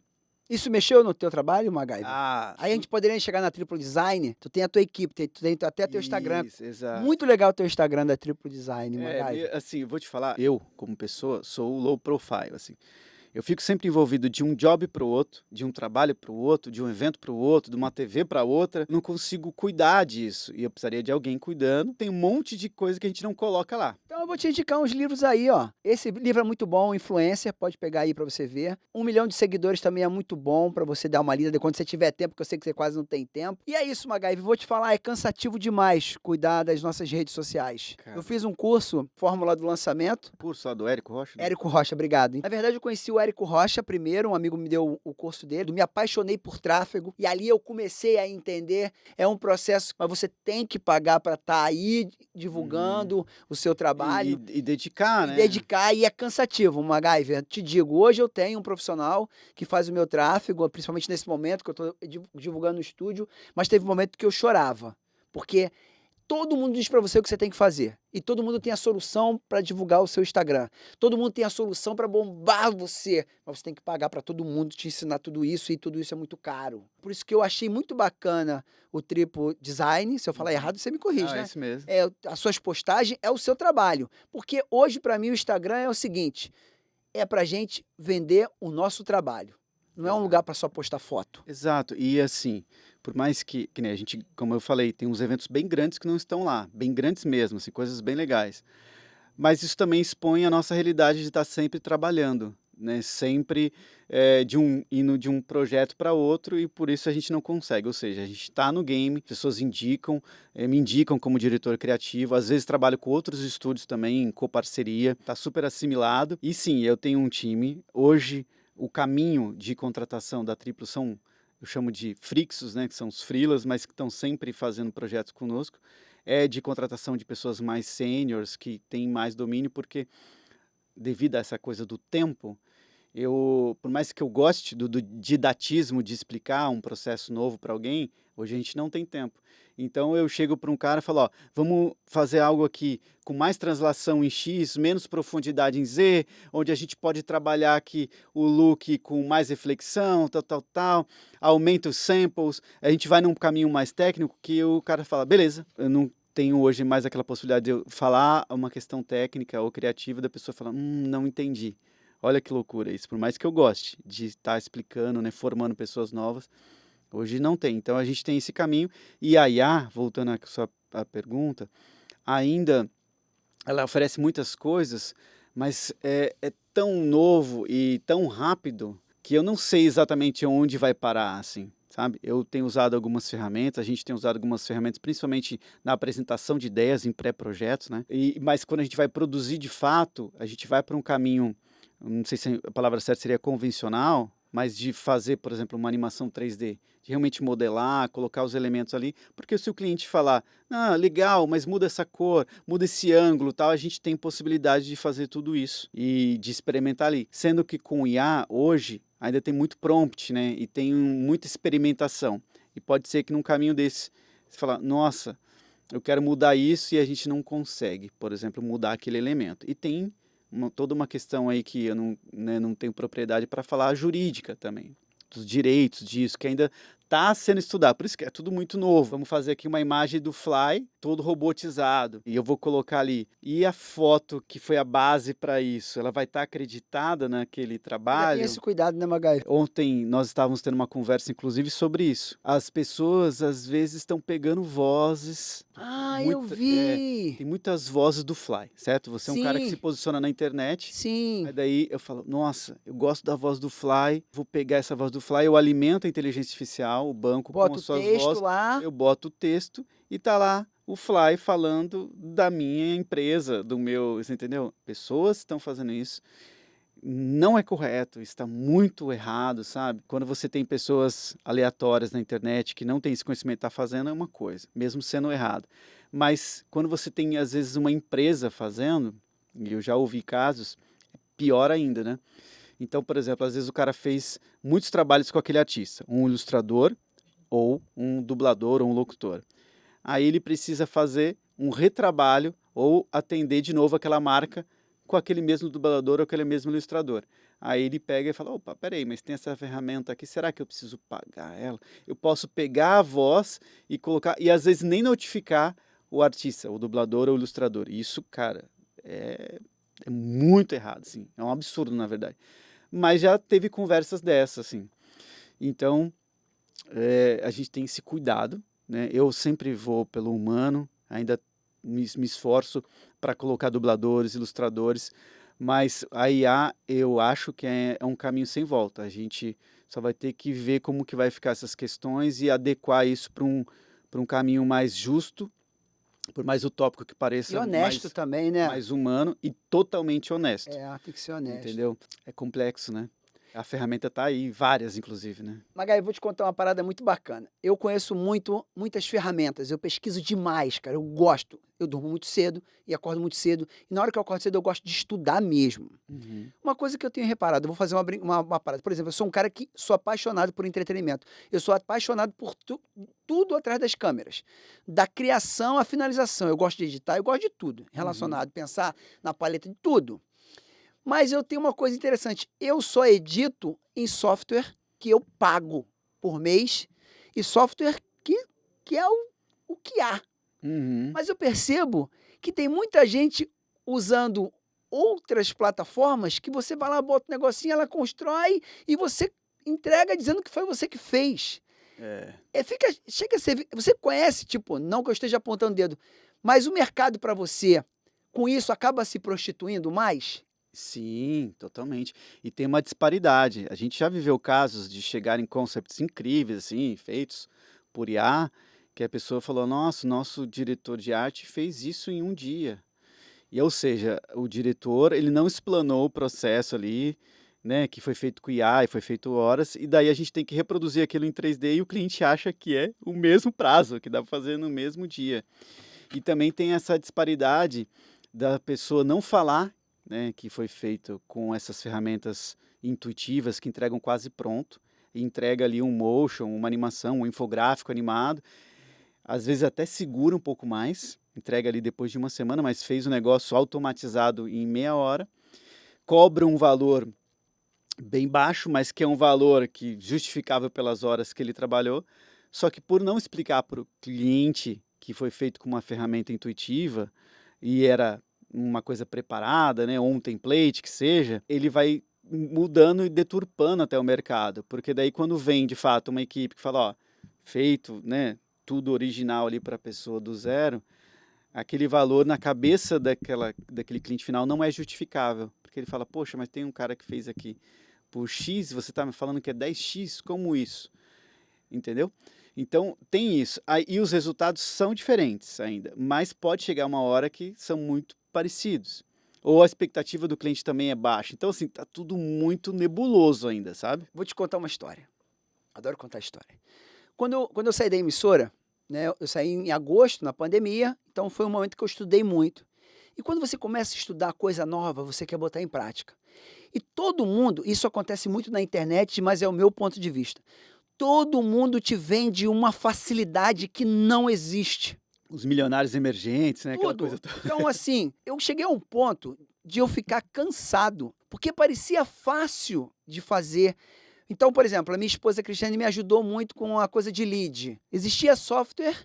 Isso mexeu no teu trabalho, MacGyver? Ah, Aí a gente poderia chegar na Triplo Design, tu tem a tua equipe, tu tem até teu Instagram. isso, exato. Muito legal o teu Instagram da Triplo Design, É, MacGyver. assim, eu vou te falar, eu, como pessoa, sou low profile, assim. Eu fico sempre envolvido de um job para o outro, de um trabalho para o outro, de um evento para o outro, de uma TV para outra. Não consigo cuidar disso. E eu precisaria de alguém cuidando. Tem um monte de coisa que a gente não coloca lá. Então eu vou te indicar uns livros aí, ó. Esse livro é muito bom, Influencer, pode pegar aí pra você ver. 1 milhão de seguidores também é muito bom pra você dar uma lida de quando você tiver tempo, porque eu sei que você quase não tem tempo. E é isso, MacGyver, vou te falar, é cansativo demais cuidar das nossas redes sociais. Cara. Eu fiz um curso, Fórmula do Lançamento. Curso lá do Érico Rocha? Né? Érico Rocha, obrigado. Na verdade, eu conheci o Érico Rocha primeiro, um amigo me deu o curso dele, me apaixonei por tráfego e ali eu comecei a entender, é um processo, mas você tem que pagar para estar aí divulgando o seu trabalho. E dedicar, né? E dedicar, e é cansativo, MacGyver. Te digo, hoje eu tenho um profissional que faz o meu tráfego, principalmente nesse momento que eu estou divulgando no estúdio, mas teve um momento que eu chorava, porque todo mundo diz para você o que você tem que fazer. E todo mundo tem a solução para divulgar o seu Instagram. Todo mundo tem a solução para bombar você. Mas você tem que pagar para todo mundo te ensinar tudo isso, e tudo isso é muito caro. Por isso que eu achei muito bacana o Triplo Design. Se eu falar errado, você me corrige, né? É isso mesmo. As suas postagens é o seu trabalho. Porque hoje, para mim, o Instagram é o seguinte, é pra gente vender o nosso trabalho. Não é um lugar para só postar foto. Exato. E assim, por mais que nem a gente, como eu falei, tem uns eventos bem grandes que não estão lá, bem grandes mesmo, assim, coisas bem legais. Mas isso também expõe a nossa realidade de estar sempre trabalhando. né? Sempre indo de um projeto para outro e por isso a gente não consegue. Ou seja, a gente está no game, pessoas indicam, me indicam como diretor criativo, às vezes trabalho com outros estúdios também, em coparceria, está super assimilado. E sim, eu tenho um time. Hoje, o caminho de contratação da Triplo são, eu chamo de frixos, né? Que são os freelas, mas que estão sempre fazendo projetos conosco. É de contratação de pessoas mais sêniores, que têm mais domínio, porque devido a essa coisa do tempo, por mais que eu goste do didatismo de explicar um processo novo para alguém, hoje a gente não tem tempo. Então eu chego para um cara e falo, ó, vamos fazer algo aqui com mais translação em X, menos profundidade em Z, onde a gente pode trabalhar aqui o look com mais reflexão, tal, aumenta os samples, a gente vai num caminho mais técnico que o cara fala, beleza, eu não tenho hoje mais aquela possibilidade de eu falar uma questão técnica ou criativa da pessoa falar, não entendi. Olha que loucura isso, por mais que eu goste de estar explicando, né, formando pessoas novas, hoje não tem. Então a gente tem esse caminho e a IA, voltando à sua pergunta, ainda ela oferece muitas coisas, mas é tão novo e tão rápido que eu não sei exatamente onde vai parar, assim, sabe? Eu tenho usado algumas ferramentas, a gente tem usado algumas ferramentas, principalmente na apresentação de ideias em pré-projetos, né? Mas quando a gente vai produzir de fato, a gente vai para um caminho, não sei se a palavra certa seria convencional, mas de fazer, por exemplo, uma animação 3D, de realmente modelar, colocar os elementos ali, porque se o cliente falar, legal, mas muda essa cor, muda esse ângulo, tal, a gente tem possibilidade de fazer tudo isso e de experimentar ali. Sendo que com o IA, hoje, ainda tem muito prompt, né, e tem muita experimentação. E pode ser que num caminho desse, você fala, nossa, eu quero mudar isso e a gente não consegue, por exemplo, mudar aquele elemento. E tem toda uma questão aí que eu não tenho propriedade para falar, jurídica também, dos direitos disso, que ainda está sendo estudado, por isso que é tudo muito novo. Vamos fazer aqui uma imagem do Fly, todo robotizado, e eu vou colocar ali. E a foto que foi a base para isso, ela vai estar acreditada naquele Ainda tem trabalho? esse cuidado, né, Magai? Ontem nós estávamos tendo uma conversa, inclusive, sobre isso. As pessoas, às vezes, estão pegando vozes. Eu vi! Tem muitas vozes do Fly, certo? Você é um cara que se Sim, posiciona na internet. sim. Aí daí eu falo, nossa, eu gosto da voz do Fly, vou pegar essa voz do Fly, eu alimento a inteligência artificial, o banco com Bota o as suas texto vozes, lá. eu boto o texto e tá lá o Fly falando da minha empresa, do meu, você entendeu? Pessoas estão fazendo isso. Não é correto, está muito errado, sabe? Quando você tem pessoas aleatórias na internet que não têm esse conhecimento, está fazendo é uma coisa, mesmo sendo errado. Mas quando você tem, às vezes, uma empresa fazendo, e eu já ouvi casos, pior ainda, né? Então, por exemplo, às vezes o cara fez muitos trabalhos com aquele artista, um ilustrador ou um dublador ou um locutor. Aí ele precisa fazer um retrabalho ou atender de novo aquela marca com aquele mesmo dublador ou aquele mesmo ilustrador. Aí ele pega e fala, opa, peraí, mas tem essa ferramenta aqui, será que eu preciso pagar ela? Eu posso pegar a voz e colocar, e às vezes nem notificar o artista, o dublador ou o ilustrador. Isso, cara, é muito errado, assim. É um absurdo, na verdade. Mas já teve conversas dessas, assim. Então, a gente tem esse cuidado, né? Eu sempre vou pelo humano, ainda me esforço para colocar dubladores, ilustradores, mas a IA eu acho que é um caminho sem volta. A gente só vai ter que ver como que vai ficar essas questões e adequar isso para um caminho mais justo, por mais utópico que E pareça, honesto também, né? mais humano e totalmente honesto. Tem que ser honesto. Entendeu? É complexo, né? A ferramenta tá aí, várias inclusive, né? Magai, eu vou te contar uma parada muito bacana. Eu conheço muitas ferramentas, eu pesquiso demais, cara, eu gosto. Eu durmo muito cedo e acordo muito cedo. E na hora que eu acordo cedo, eu gosto de estudar mesmo. Uhum. Uma coisa que eu tenho reparado, eu vou fazer uma parada. Por exemplo, eu sou um cara que sou apaixonado por entretenimento. Eu sou apaixonado por tudo atrás das câmeras. Da criação à finalização. Eu gosto de editar, eu gosto de tudo relacionado. Pensar na paleta de tudo. Mas eu tenho uma coisa interessante. Eu só edito em software que eu pago por mês e software que é o que há. Uhum. Mas eu percebo que tem muita gente usando outras plataformas que você vai lá, bota um negocinho, ela constrói e você entrega dizendo que foi você que fez. Chega a ser... Você conhece, tipo, não que eu esteja apontando o dedo, mas o mercado para você, com isso, acaba se prostituindo mais? Sim, totalmente. E tem uma disparidade. A gente já viveu casos de chegar em concepts incríveis, assim, feitos por IA, que a pessoa falou: Nossa, o nosso diretor de arte fez isso em um dia. E, ou seja, o diretor, ele não explanou o processo ali, né, que foi feito com IA e foi feito horas, e daí a gente tem que reproduzir aquilo em 3D e o cliente acha que é o mesmo prazo, que dá para fazer no mesmo dia. E também tem essa disparidade da pessoa não falar, né, que foi feito com essas ferramentas intuitivas que entregam quase pronto, e entrega ali um motion, uma animação, um infográfico animado, às vezes até segura um pouco mais, entrega ali depois de uma semana, mas fez o negócio automatizado em meia hora, cobra um valor bem baixo, mas que é um valor que justificável pelas horas que ele trabalhou, só que por não explicar para o cliente que foi feito com uma ferramenta intuitiva e era uma coisa preparada, né, ou um template que seja, ele vai mudando e deturpando até o mercado, porque daí quando vem de fato uma equipe que fala, ó, feito, né, tudo original ali para a pessoa do zero, aquele valor na cabeça daquele cliente final não é justificável, porque ele fala, poxa, mas tem um cara que fez aqui por X, você está me falando que é 10x, como isso? Entendeu? Então, tem isso. Aí, e os resultados são diferentes ainda, mas pode chegar uma hora que são muito parecidos. Ou a expectativa do cliente também é baixa. Então, assim, tá tudo muito nebuloso ainda, sabe? Vou te contar uma história. Adoro contar história. Quando eu saí da emissora, né, eu saí em agosto, na pandemia, então foi um momento que eu estudei muito. E quando você começa a estudar coisa nova, você quer botar em prática. E todo mundo, isso acontece muito na internet, mas é o meu ponto de vista. Todo mundo te vende uma facilidade que não existe. Os milionários emergentes, né? Aquela coisa Tudo. toda. Então, assim, eu cheguei a um ponto de eu ficar cansado, porque parecia fácil de fazer. Então, por exemplo, a minha esposa Cristiane me ajudou muito com a coisa de lead. Existia software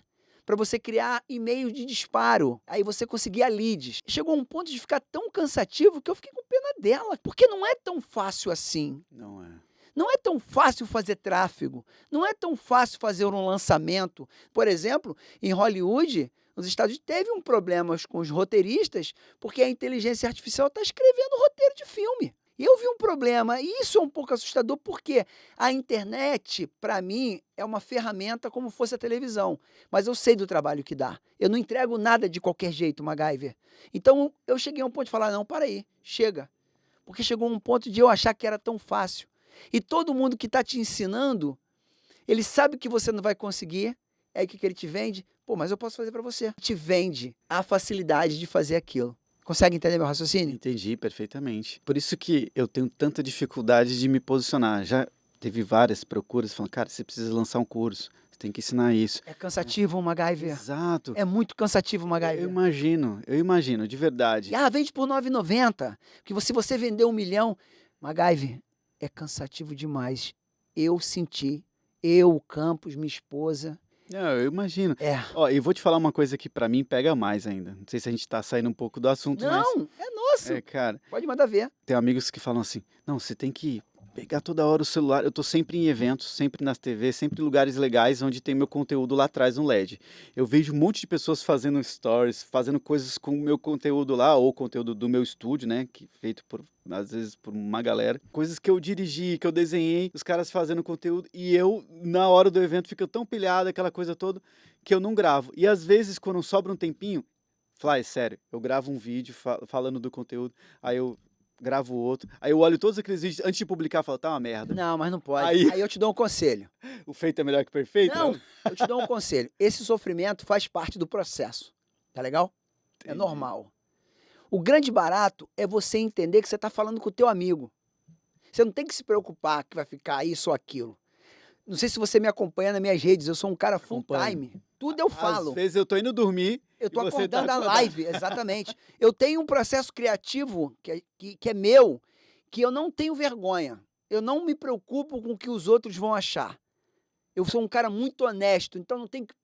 para você criar e-mail de disparo. Aí você conseguia leads. Chegou um ponto de ficar tão cansativo que eu fiquei com pena dela, porque não é tão fácil assim. Não é. Não é tão fácil fazer tráfego, não é tão fácil fazer um lançamento. Por exemplo, em Hollywood, nos Estados Unidos, teve um problema com os roteiristas, porque a inteligência artificial está escrevendo roteiro de filme. E eu vi um problema, e isso é um pouco assustador, porque a internet, para mim, é uma ferramenta como fosse a televisão. Mas eu sei do trabalho que dá. Eu não entrego nada de qualquer jeito, MacGyver. Então, eu cheguei a um ponto de falar, não, para aí, chega. Porque chegou um ponto de eu achar que era tão fácil. E todo mundo que está te ensinando, ele sabe que você não vai conseguir, é o que ele te vende. Pô, mas eu posso fazer para você. Te vende a facilidade de fazer aquilo. Consegue entender meu raciocínio? Entendi perfeitamente. Por isso que eu tenho tanta dificuldade de me posicionar. Já teve várias procuras falando, cara, você precisa lançar um curso, você tem que ensinar isso. É cansativo, MacGyver. Exato. É muito cansativo, MacGyver. Eu imagino, de verdade. E, vende por R$ 9,90. Porque se você vender 1 milhão, MacGyver, é cansativo demais. Eu senti, o Campos, minha esposa. Não, eu imagino. É. Ó, e vou te falar uma coisa que pra mim pega mais ainda. Não sei se a gente tá saindo um pouco do assunto, mas Não, é nosso. cara, Pode mandar ver. tem amigos que falam assim: "Não, você tem que pegar toda hora o celular". Eu tô sempre em eventos, sempre nas TV, sempre em lugares legais onde tem meu conteúdo lá atrás no LED. Eu vejo um monte de pessoas fazendo stories, fazendo coisas com o meu conteúdo lá, ou conteúdo do meu estúdio, né, que feito por às vezes por uma galera, coisas que eu dirigi, que eu desenhei, os caras fazendo conteúdo e eu na hora do evento fico tão pilhado, aquela coisa toda, que eu não gravo. E às vezes quando sobra um tempinho, Fly, sério, eu gravo um vídeo falando do conteúdo, aí eu gravo outro, aí eu olho todos aqueles vídeos antes de publicar e falo, tá uma merda. Não, mas não pode. Aí- Aí eu te dou um conselho. O feito é melhor que o perfeito? Não, eu te dou um conselho. Esse sofrimento faz parte do processo. Tá legal? É Entendi. normal. O grande barato é você entender que você está falando com o teu amigo. Você não tem que se preocupar que vai ficar isso ou aquilo. Não sei se você me acompanha nas minhas redes, eu sou um cara full Acompanho. time. Tudo eu falo. Às vezes eu tô indo dormir. Eu tô e você tá acordando a acordado. live, exatamente. Eu tenho um processo criativo que é meu, que eu não tenho vergonha. Eu não me preocupo com o que os outros vão achar. Eu sou um cara muito honesto, então não tenho que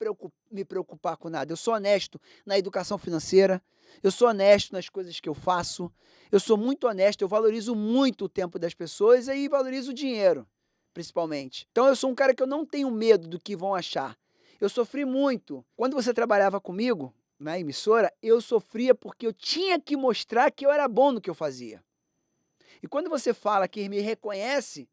me preocupar com nada. Eu sou honesto na educação financeira, eu sou honesto nas coisas que eu faço, eu sou muito honesto, eu valorizo muito o tempo das pessoas e valorizo o dinheiro, principalmente. Então eu sou um cara que eu não tenho medo do que vão achar. Eu sofri muito. Quando você trabalhava comigo na emissora, eu sofria porque eu tinha que mostrar que eu era bom no que eu fazia. E quando você fala que me reconhece,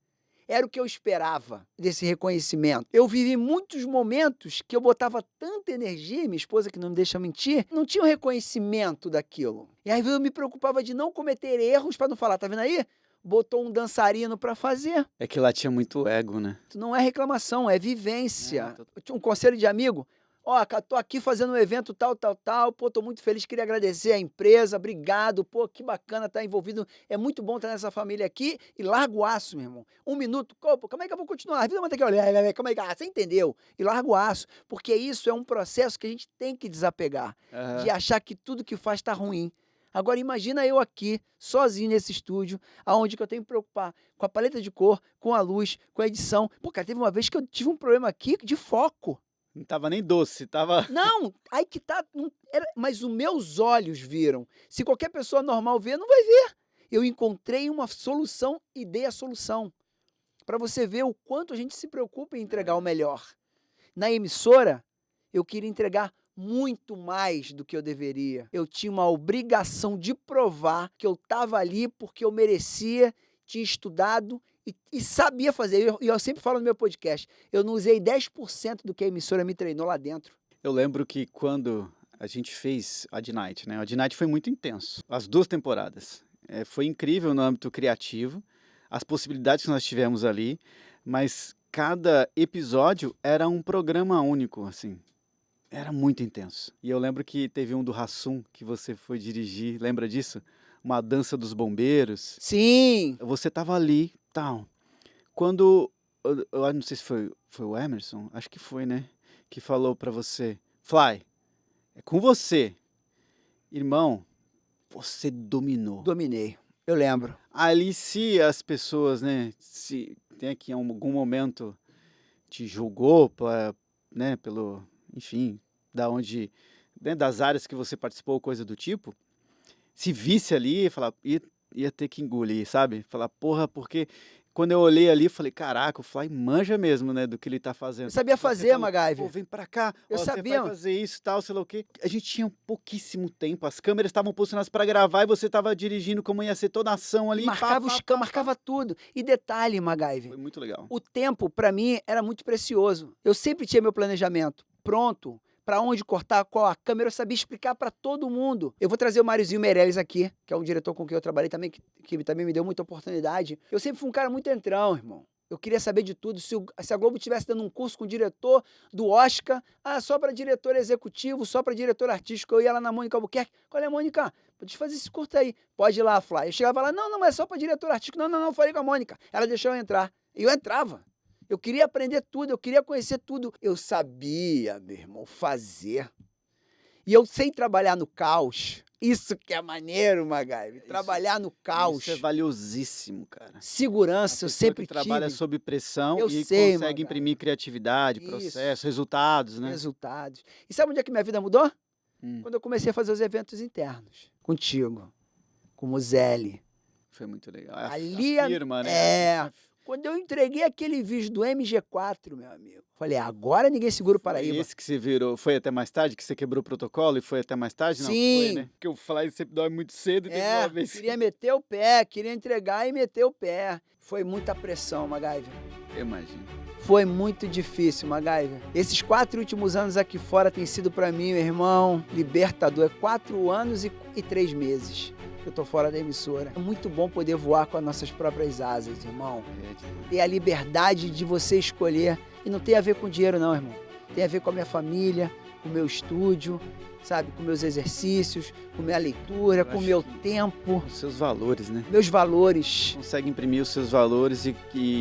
era o que eu esperava desse reconhecimento. Eu vivi muitos momentos que eu botava tanta energia, minha esposa que não me deixa mentir, não tinha o reconhecimento daquilo. E aí eu me preocupava de não cometer erros para não falar, tá vendo aí? Botou um dançarino para fazer. É que lá tinha muito ego, né? Não é reclamação, é vivência. É, Eu tinha um conselho de amigo. Ó, tô aqui fazendo um evento tal, pô, tô muito feliz, queria agradecer a empresa, obrigado, pô, que bacana estar envolvido, é muito bom estar nessa família aqui, e larga o aço, meu irmão. 1 minuto, pô, como é que eu vou continuar? A vida vai ter que olhar, como é que, você entendeu? E larga o aço, porque isso é um processo que a gente tem que desapegar, de achar que tudo que faz tá ruim. Agora imagina eu aqui, sozinho nesse estúdio, aonde que eu tenho que me preocupar com a paleta de cor, com a luz, com a edição. Pô, cara, teve uma vez que eu tive um problema aqui de foco. Não tava nem doce, tava... Não, aí que tá. Mas os meus olhos viram. Se qualquer pessoa normal ver, não vai ver. Eu encontrei uma solução e dei a solução. Para você ver o quanto a gente se preocupa em entregar o melhor. Na emissora, eu queria entregar muito mais do que eu deveria. Eu tinha uma obrigação de provar que eu estava ali porque eu merecia, tinha estudado e sabia fazer. E eu sempre falo no meu podcast, eu não usei 10% do que a emissora me treinou lá dentro. Eu lembro que quando a gente fez a The Night, né? A The Night foi muito intenso. As 2 temporadas. Foi incrível no âmbito criativo, as possibilidades que nós tivemos ali, mas cada episódio era um programa único, assim. Era muito intenso. E eu lembro que teve um do Hassum que você foi dirigir, lembra disso? Uma dança dos bombeiros. Sim! Você tava ali, tal. Quando, eu não sei se foi o Emerson, acho que foi, né? Que falou pra você, Fly, é com você. Irmão, você dominou. Dominei, eu lembro. Ali, se as pessoas, né, se tem aqui em algum momento te julgou, né, pelo, enfim, da onde, né, das áreas que você participou, coisa do tipo, se visse ali, ia ter que engolir, sabe? Falar, porra, porque quando eu olhei ali, eu falei, caraca, o Fly manja mesmo, né, do que ele tá fazendo. Eu sabia Você fazer, falou, MacGyver. pô, vem pra cá, Eu ó, sabia. você vai fazer isso, tal, sei lá o quê. A gente tinha pouquíssimo tempo, as câmeras estavam posicionadas pra gravar e você tava dirigindo como ia ser toda a ação ali. Marcava tudo. E detalhe, MacGyver, Foi muito legal. o tempo, pra mim, era muito precioso. Eu sempre tinha meu planejamento pronto, para onde cortar, qual a câmera, eu sabia explicar para todo mundo. Eu vou trazer o Máriozinho Meirelles aqui, que é um diretor com quem eu trabalhei também, que também me deu muita oportunidade. Eu sempre fui um cara muito entrão, irmão. Eu queria saber de tudo. Se a Globo estivesse dando um curso com o diretor do Oscar, só para diretor executivo, só para diretor artístico, eu ia lá na Mônica Albuquerque. Qual é, Mônica? Pode fazer esse curso aí. Pode ir lá, Fly. Eu chegava lá, não, é só para diretor artístico. Não, falei com a Mônica. Ela deixou eu entrar. E eu entrava. Eu queria aprender tudo, eu queria conhecer tudo. Eu sabia, meu irmão, fazer. E eu sei trabalhar no caos. Isso que é maneiro, MacGyver. Trabalhar no caos. Isso é valiosíssimo, cara. Segurança, eu sempre tive. Trabalha sob pressão e sei, consegue imprimir criatividade, processo, resultados, né? Resultados. E sabe onde é que minha vida mudou? Quando eu comecei a fazer os eventos internos. Contigo. Com o Muzeli. Foi muito legal. Ali a firma, né? Quando eu entreguei aquele vídeo do MG4, meu amigo, falei, agora ninguém segura o Paraíba. Esse que você virou, foi até mais tarde, que você quebrou o protocolo e foi até mais tarde? Não, Sim. Foi, né? Porque o Fly sempre dói muito cedo e teve uma vez. Queria meter o pé, queria entregar e meter o pé. Foi muita pressão, MacGyver. Eu imagino. Foi muito difícil, MacGyver. Esses 4 últimos anos aqui fora tem sido pra mim, meu irmão, libertador. É 4 anos e 3 meses que eu tô fora da emissora. É muito bom poder voar com as nossas próprias asas, irmão. Ter a liberdade de você escolher. E não tem a ver com dinheiro não, irmão. Tem a ver com a minha família, com o meu estúdio, sabe? Com meus exercícios, com minha leitura, com o meu tempo. Os seus valores, né? Meus valores. Consegue imprimir os seus valores e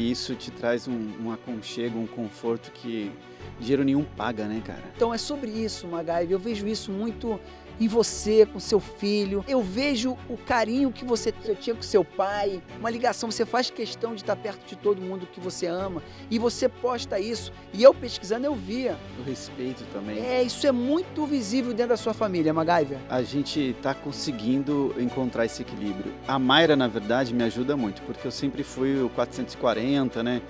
isso te traz um aconchego, um conforto que dinheiro nenhum paga, né, cara? Então é sobre isso, MacGyver. Eu vejo isso muito em você, com seu filho. Eu vejo o carinho que você tinha com seu pai, uma ligação. Você faz questão de estar perto de todo mundo que você ama e você posta isso. E eu pesquisando, eu via. O respeito também. Isso é muito visível dentro da sua família, MacGyver. A gente tá conseguindo encontrar esse equilíbrio. A Mayra, na verdade, me ajuda muito, porque eu sempre fui o 440, né?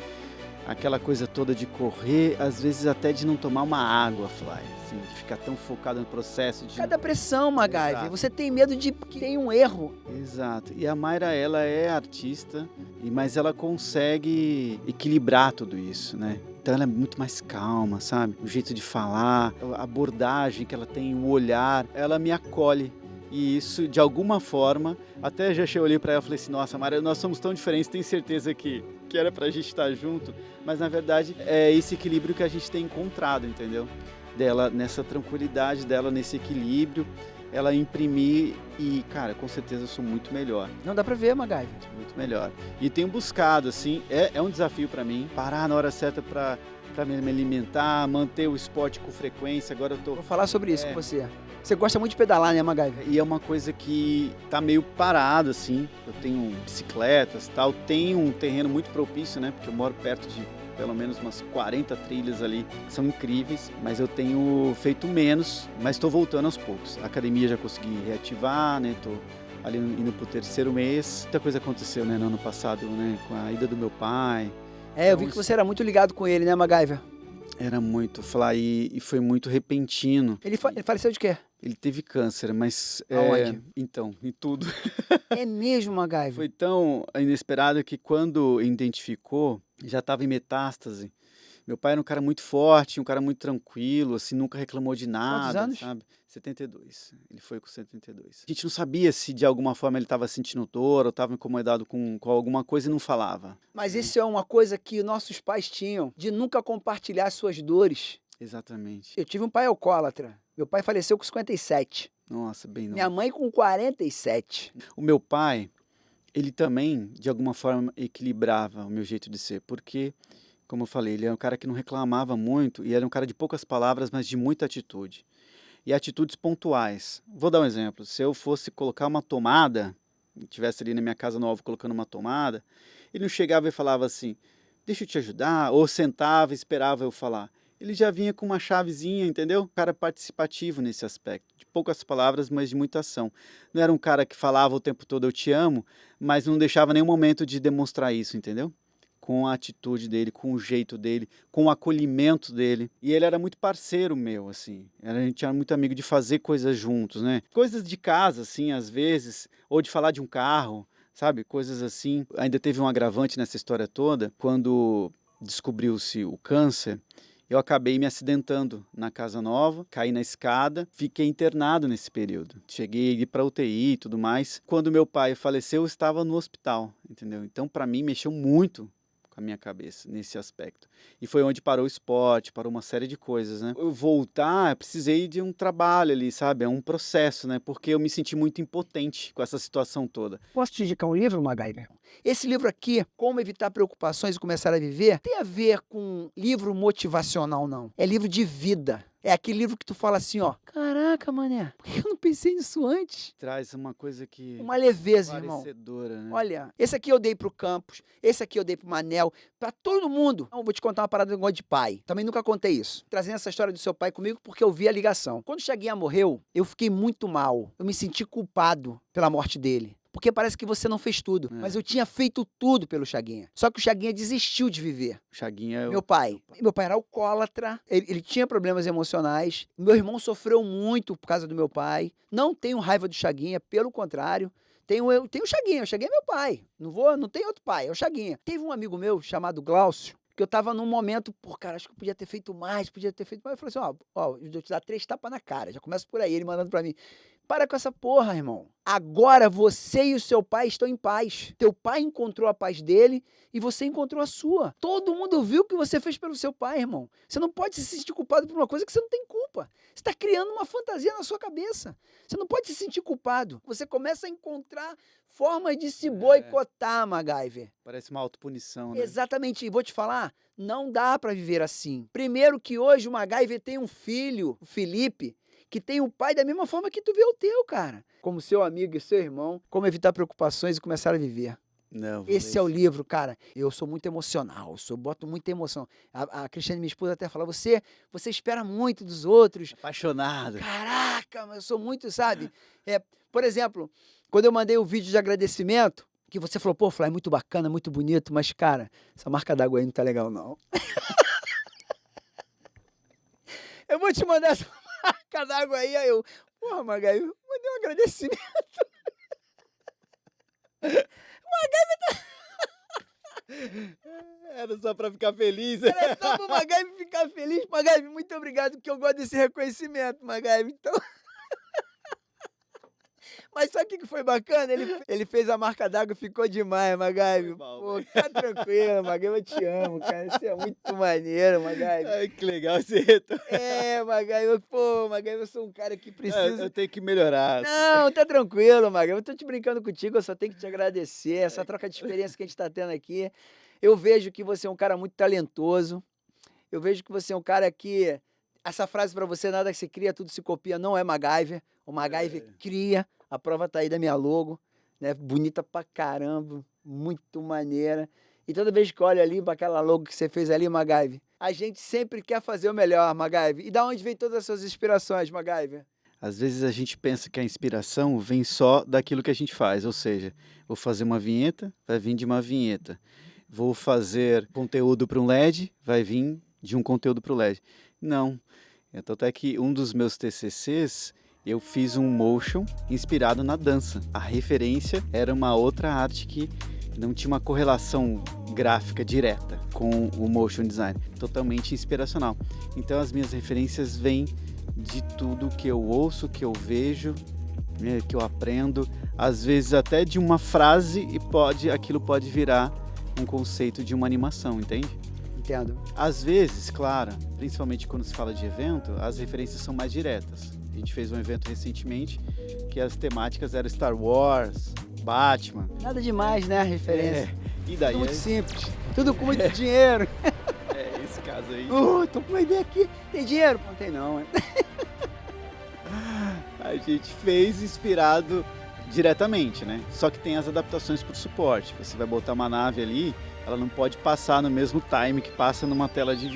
aquela coisa toda de correr, às vezes até de não tomar uma água, Fly, assim, de ficar tão focado no processo de... Cada pressão, MacGyver. Exato. Você tem medo de que tenha um erro. Exato. E a Mayra, ela é artista, mas ela consegue equilibrar tudo isso, né? Então ela é muito mais calma, sabe? O jeito de falar, a abordagem que ela tem, o olhar, ela me acolhe. E isso, de alguma forma, até já olhei pra ela e falei assim, nossa, Mayra, nós somos tão diferentes, tenho certeza que era pra gente estar junto, mas na verdade é esse equilíbrio que a gente tem encontrado, entendeu? Dela, nessa tranquilidade dela, nesse equilíbrio, ela imprimir e, cara, com certeza eu sou muito melhor. Não dá pra ver, MacGyver. Muito melhor. E tenho buscado, assim, é um desafio pra mim, parar na hora certa pra me alimentar, manter o esporte com frequência. Agora eu tô... Vou falar sobre isso com você. Você gosta muito de pedalar, né, MacGyver? E é uma coisa que tá meio parado, assim. Eu tenho bicicletas e tal, tenho um terreno muito propício, né, porque eu moro perto de pelo menos umas 40 trilhas ali, que são incríveis, mas eu tenho feito menos, mas estou voltando aos poucos. A academia já consegui reativar, né, tô ali indo pro 3º mês. Muita coisa aconteceu, né, no ano passado, né, com a ida do meu pai. Eu vi que você era muito ligado com ele, né, MacGyver? Era muito, Fly, e foi muito repentino. Ele faleceu de quê? Ele teve câncer, mas... Aonde? Então, em tudo. É mesmo, MacGyver? Foi tão inesperado que quando identificou, já estava em metástase. Meu pai era um cara muito forte, um cara muito tranquilo, assim, nunca reclamou de nada. Quantos anos? Sabe? 72. Ele foi com 72. A gente não sabia se de alguma forma ele estava sentindo dor ou estava incomodado com alguma coisa e não falava. Mas isso é uma coisa que nossos pais tinham, de nunca compartilhar suas dores. Exatamente. Eu tive um pai alcoólatra. Meu pai faleceu com 57. Nossa, bem novo. Minha mãe com 47. O meu pai, ele também, de alguma forma, equilibrava o meu jeito de ser, porque, como eu falei, ele é um cara que não reclamava muito e era um cara de poucas palavras, mas de muita atitude. E atitudes pontuais. Vou dar um exemplo. Se eu fosse colocar uma tomada, estivesse ali na minha casa nova colocando uma tomada, ele não chegava e falava assim, deixa eu te ajudar, ou sentava e esperava eu falar. Ele já vinha com uma chavezinha, entendeu? Um cara participativo nesse aspecto. De poucas palavras, mas de muita ação. Não era um cara que falava o tempo todo eu te amo, mas não deixava nenhum momento de demonstrar isso, entendeu? Com a atitude dele, com o jeito dele, com o acolhimento dele. E ele era muito parceiro meu, assim. A gente era muito amigo de fazer coisas juntos, né? Coisas de casa, assim, às vezes, ou de falar de um carro, sabe? Coisas assim. Ainda teve um agravante nessa história toda, quando descobriu-se o câncer. Eu acabei me acidentando na casa nova, caí na escada, fiquei internado nesse período. Cheguei a ir para UTI e tudo mais. Quando meu pai faleceu, eu estava no hospital, entendeu? Então, para mim, mexeu muito com a minha cabeça nesse aspecto. E foi onde parou o esporte, parou uma série de coisas, né? Eu voltar, eu precisei de um trabalho ali, sabe? É um processo, né? Porque eu me senti muito impotente com essa situação toda. Posso te indicar um livro, MacGyver? Esse livro aqui, Como Evitar Preocupações e Começar a Viver, tem a ver com livro motivacional, não. É livro de vida. É aquele livro que tu fala assim, ó. Caraca, mané, por que eu não pensei nisso antes? Traz uma coisa que... Uma leveza, irmão. Né? Olha, esse aqui eu dei pro Campos, esse aqui eu dei pro Manel, pra todo mundo. Então, eu vou te contar uma parada do negócio de pai. Também nunca contei isso. Trazendo essa história do seu pai comigo porque eu vi a ligação. Quando o Chaguinha morreu, eu fiquei muito mal. Eu me senti culpado pela morte dele. Porque parece que você não fez tudo. Mas eu tinha feito tudo pelo Chaguinha. Só que o Chaguinha desistiu de viver. O Chaguinha... Meu pai era alcoólatra, ele tinha problemas emocionais. Meu irmão sofreu muito por causa do meu pai. Não tenho raiva do Chaguinha, pelo contrário. Tenho o Chaguinha é meu pai. Não tem outro pai, é o Chaguinha. Teve um amigo meu chamado Glaucio, que eu tava num momento, cara, acho que eu podia ter feito mais. Eu falei assim, ó, eu vou te dar 3 tapas na cara. Já começa por aí, ele mandando pra mim. Para com essa porra, irmão. Agora você e o seu pai estão em paz. Teu pai encontrou a paz dele e você encontrou a sua. Todo mundo viu o que você fez pelo seu pai, irmão. Você não pode se sentir culpado por uma coisa que você não tem culpa. Você está criando uma fantasia na sua cabeça. Você não pode se sentir culpado. Você começa a encontrar formas de se boicotar, MacGyver. Parece uma autopunição, né? Exatamente. E vou te falar, não dá para viver assim. Primeiro que hoje o MacGyver tem um filho, o Felipe, que tem o pai da mesma forma que tu vê o teu, cara. Como seu amigo e seu irmão, como evitar preocupações e começar a viver. Não, Esse é o livro, cara. Eu sou muito emocional, eu boto muita emoção. A Cristiane, minha esposa, até fala, você espera muito dos outros. Apaixonado. Caraca, mas eu sou muito, sabe? Por exemplo, quando eu mandei o vídeo de agradecimento, que você falou, pô, Fly, é muito bacana, muito bonito, mas, cara, essa marca d'água aí não tá legal, não. Eu vou te mandar essa marca d'água aí eu, porra, Magaio, mandei um agradecimento. Era só pra ficar feliz. Era só pro Magaio ficar feliz. Magaio, muito obrigado, porque eu gosto desse reconhecimento, Magaio. Então... Mas sabe o que foi bacana? Ele fez a marca d'água e ficou demais, Magaio. Pô, tá tranquilo, Magaio, eu te amo, cara. Isso é muito maneiro, Magaio. Ai, que legal esse retorno. Magaio, pô, Magaio, eu sou um cara que precisa... Eu tenho que melhorar. Não, tá tranquilo, Magaio. Eu tô te brincando contigo, eu só tenho que te agradecer. Essa troca de experiência que a gente tá tendo aqui. Eu vejo que você é um cara muito talentoso. Eu vejo que você é um cara que... Essa frase pra você, nada que se cria, tudo se copia, não é MacGyver. O MacGyver cria. A prova tá aí da minha logo, né? Bonita pra caramba, muito maneira. E toda vez que eu olho ali para aquela logo que você fez ali, MacGyver, a gente sempre quer fazer o melhor, MacGyver. E da onde vem todas as suas inspirações, MacGyver? Às vezes a gente pensa que a inspiração vem só daquilo que a gente faz, ou seja, vou fazer uma vinheta, vai vir de uma vinheta. Vou fazer conteúdo para um LED, vai vir de um conteúdo para o LED. Não. Então até que um dos meus TCCs, eu fiz um motion inspirado na dança. A referência era uma outra arte que não tinha uma correlação gráfica direta com o motion design. Totalmente inspiracional. Então as minhas referências vêm de tudo que eu ouço, que eu vejo, que eu aprendo. Às vezes até de uma frase e aquilo pode virar um conceito de uma animação, entende? Entendo. Às vezes, claro, principalmente quando se fala de evento, as referências são mais diretas. A gente fez um evento recentemente que as temáticas eram Star Wars, Batman. Nada demais, né, a referência. E daí Tudo muito simples, tudo com muito dinheiro. Esse caso aí. Tô com uma ideia aqui. Tem dinheiro? Não tem não. A gente fez inspirado diretamente, né? Só que tem as adaptações por suporte. Você vai botar uma nave ali, ela não pode passar no mesmo time que passa numa tela de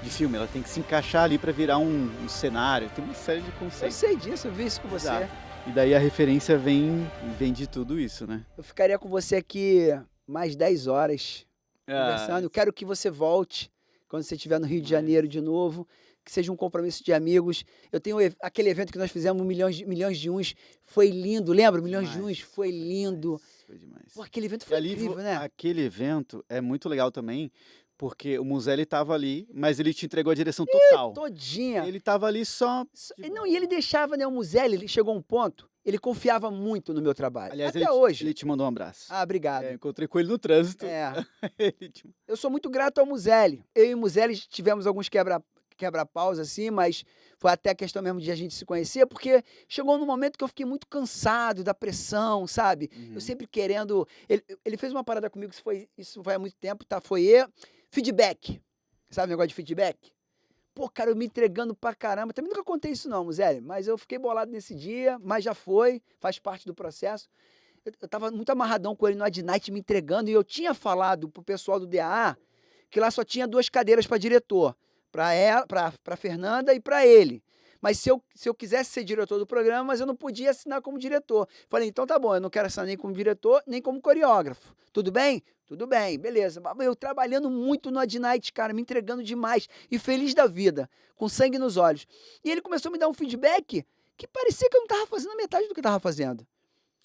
filme. Ela tem que se encaixar ali para virar um cenário. Tem uma série de conceitos. Eu sei disso, eu vi isso com você. Exato. E daí a referência vem de tudo isso, né? Eu ficaria com você aqui mais 10 horas conversando. Eu quero que você volte quando você estiver no Rio de Janeiro de novo, que seja um compromisso de amigos. Eu tenho aquele evento que nós fizemos, milhões de uns, foi lindo, lembra? Milhões de uns, foi lindo. Foi demais. Pô, aquele evento foi incrível, né? Aquele evento é muito legal também, porque o Muzelli estava ali, mas ele te entregou a direção total. Todinha. Ele estava ali só... Não, e ele deixava, né, o Muzelli, ele chegou a um ponto, ele confiava muito no meu trabalho. Aliás, até hoje. Ele te mandou um abraço. Ah, obrigado. Encontrei com ele no trânsito. Eu sou muito grato ao Muzelli. Eu e o Muzelli tivemos alguns quebra-paus, assim, mas foi até a questão mesmo de a gente se conhecer, porque chegou num momento que eu fiquei muito cansado da pressão, sabe? Eu sempre querendo... Ele fez uma parada comigo, isso foi há muito tempo, tá? Feedback. Sabe o negócio de feedback? Pô, cara, eu me entregando pra caramba. Também nunca contei isso não, Muzelli, mas eu fiquei bolado nesse dia, mas já foi, faz parte do processo. Eu tava muito amarradão com ele no Ad Night, me entregando, e eu tinha falado pro pessoal do DAA que lá só tinha 2 cadeiras para diretor, para Fernanda e para ele. Mas se eu quisesse ser diretor do programa, mas eu não podia assinar como diretor. Falei, então tá bom, eu não quero assinar nem como diretor, nem como coreógrafo. Tudo bem? Tudo bem, beleza. Eu trabalhando muito no Ad Night, cara, me entregando demais e feliz da vida, com sangue nos olhos. E ele começou a me dar um feedback que parecia que eu não estava fazendo a metade do que eu estava fazendo.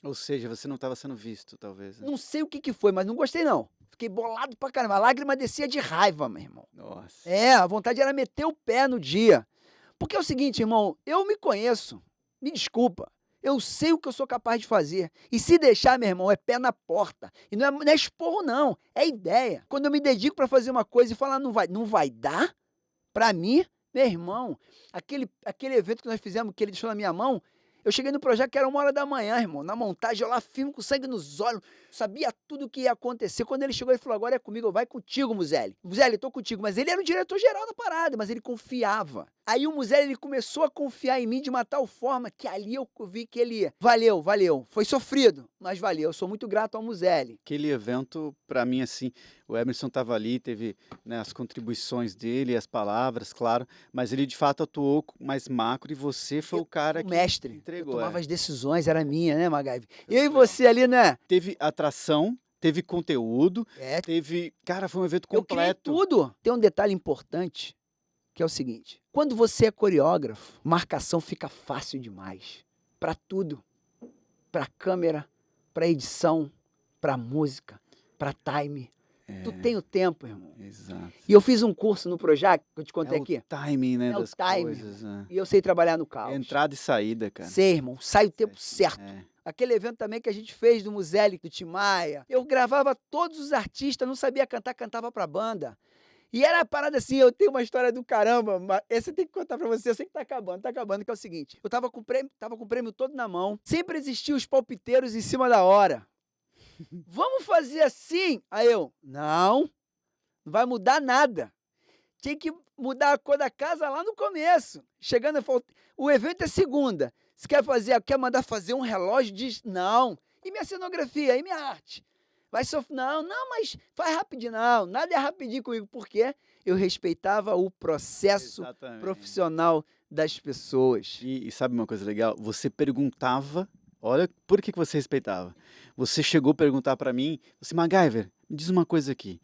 Ou seja, você não estava sendo visto, talvez. Né? Não sei o que foi, mas não gostei não. Fiquei bolado pra caramba. A lágrima descia de raiva, meu irmão. Nossa. A vontade era meter o pé no dia. Porque é o seguinte, irmão, eu me conheço. Me desculpa. Eu sei o que eu sou capaz de fazer. E se deixar, meu irmão, é pé na porta. E não é esporro, não. É ideia. Quando eu me dedico pra fazer uma coisa e falar, não vai dar? Pra mim, meu irmão, aquele evento que nós fizemos, que ele deixou na minha mão, eu cheguei no projeto que era 1h da manhã, irmão. Na montagem, eu lá firme, com sangue nos olhos. Sabia tudo o que ia acontecer. Quando ele chegou, ele falou, agora é comigo, vai contigo, Muzelli. Muzelli, tô contigo. Mas ele era o diretor-geral da parada, mas ele confiava. Aí o Muzelli, ele começou a confiar em mim de uma tal forma que ali eu vi que ele ia. Valeu. Foi sofrido, mas valeu. Eu sou muito grato ao Muzelli. Aquele evento, pra mim, assim, o Emerson tava ali, teve, né, as contribuições dele, as palavras, claro, mas ele de fato atuou mais macro e você foi o cara que mestre. entregou. Eu entregou. tomava É. as decisões, era minha, né, MacGyver? Eu e Legal. você ali, né? Teve atração, teve conteúdo, É, teve. Cara, foi um evento eu criei completo. tudo. Tem um detalhe importante, que é o seguinte. Quando você é coreógrafo, marcação fica fácil demais. Pra tudo. Pra câmera, pra edição, pra música, pra time. Tu tem o tempo, irmão. Exato. E eu fiz um curso no Projac, que eu te É contei o aqui. timing, né, É o das timing, coisas. Né? E eu sei trabalhar no É caos. entrada e saída, cara. Sei, irmão. Sai o tempo certo. É. Aquele evento também que a gente fez do Museli, do Tim Maia. Eu gravava todos os artistas, não sabia cantar, cantava pra banda. E era a parada assim, eu tenho uma história do caramba, mas esse eu tenho que contar pra você, eu sei que tá acabando, que é o seguinte. Eu tava com o prêmio todo na mão, sempre existiam os palpiteiros em cima da hora. Vamos fazer assim? Aí eu, não vai mudar nada. Tinha que mudar a cor da casa lá no começo. Chegando, o evento é segunda. Se quer mandar fazer um relógio, diz não. E minha cenografia, e minha arte? Vai sofrer, não, mas faz rapidinho, não. Nada é rapidinho comigo, porque eu respeitava o processo Exatamente. profissional das pessoas. E sabe uma coisa legal? Você perguntava, olha por que você respeitava. Você chegou a perguntar pra mim, você, MacGyver, me diz uma coisa aqui.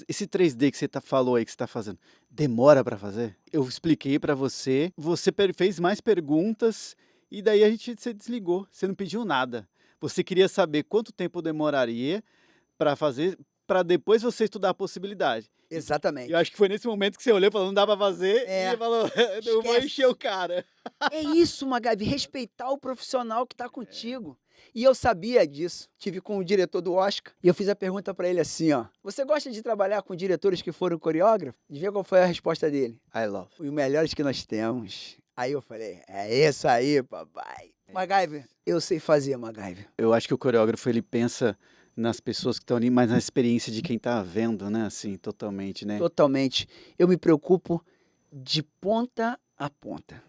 Esse 3D que você falou aí que você tá fazendo, demora pra fazer? Eu expliquei pra você, você fez mais perguntas e daí você desligou. Você não pediu nada. Você queria saber quanto tempo demoraria pra fazer, pra depois você estudar a possibilidade. Exatamente. Eu acho que foi nesse momento que você olhou e falou, não dá pra fazer, É. e falou, eu vou Esquece. encher o cara. É isso, MacGyver, respeitar o profissional que tá contigo. E eu sabia disso. Tive com o diretor do Oscar e eu fiz a pergunta pra ele assim, ó. Você gosta de trabalhar com diretores que foram coreógrafos? De ver qual foi a resposta dele. I love. Os melhores que nós temos. Aí eu falei, é isso aí, papai. MacGyver, eu sei fazer, MacGyver. Eu acho que o coreógrafo, ele pensa nas pessoas que estão ali, mas na experiência de quem tá vendo, né? Assim, totalmente, né? Totalmente. Eu me preocupo de ponta a ponta.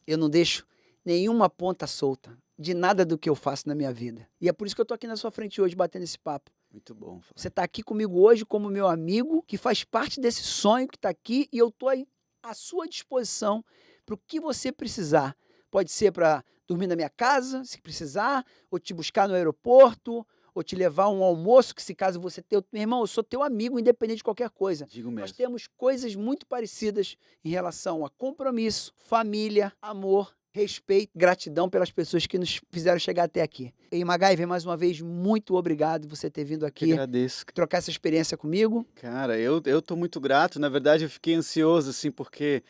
Eu não deixo nenhuma ponta solta de nada do que eu faço na minha vida. E é por isso que eu tô aqui na sua frente hoje, batendo esse papo. Muito bom. Flávio. Você tá aqui comigo hoje como meu amigo, que faz parte desse sonho que tá aqui, e eu tô aí à sua disposição para o que você precisar. Pode ser para dormir na minha casa, se precisar, ou te buscar no aeroporto, ou te levar um almoço, que se caso você tenha... Meu irmão, eu sou teu amigo, independente de qualquer coisa. Digo Nós mesmo. temos coisas muito parecidas em relação a compromisso, família, amor, respeito, gratidão pelas pessoas que nos fizeram chegar até aqui. E MacGyver, mais uma vez, muito obrigado por você ter vindo Que aqui, agradeço. trocar essa experiência comigo. Cara, eu tô muito grato. Na verdade, eu fiquei ansioso, assim, porque,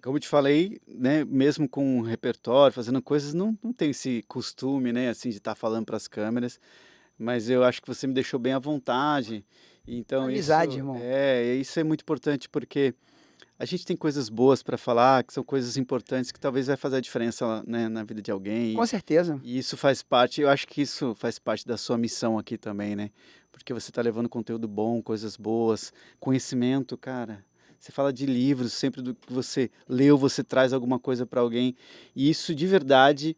como eu te falei, né, mesmo com um repertório, fazendo coisas, não tem esse costume, né, assim, de estar falando para as câmeras. Mas eu acho que você me deixou bem à vontade. Então, Amizade, isso, irmão. isso é muito importante, porque a gente tem coisas boas para falar, que são coisas importantes, que talvez vai fazer a diferença, né, na vida de alguém. Com certeza. E isso faz parte, eu acho que isso faz parte da sua missão aqui também, né? Porque você está levando conteúdo bom, coisas boas, conhecimento, cara. Você fala de livros, sempre do que você leu, você traz alguma coisa para alguém. E isso, de verdade,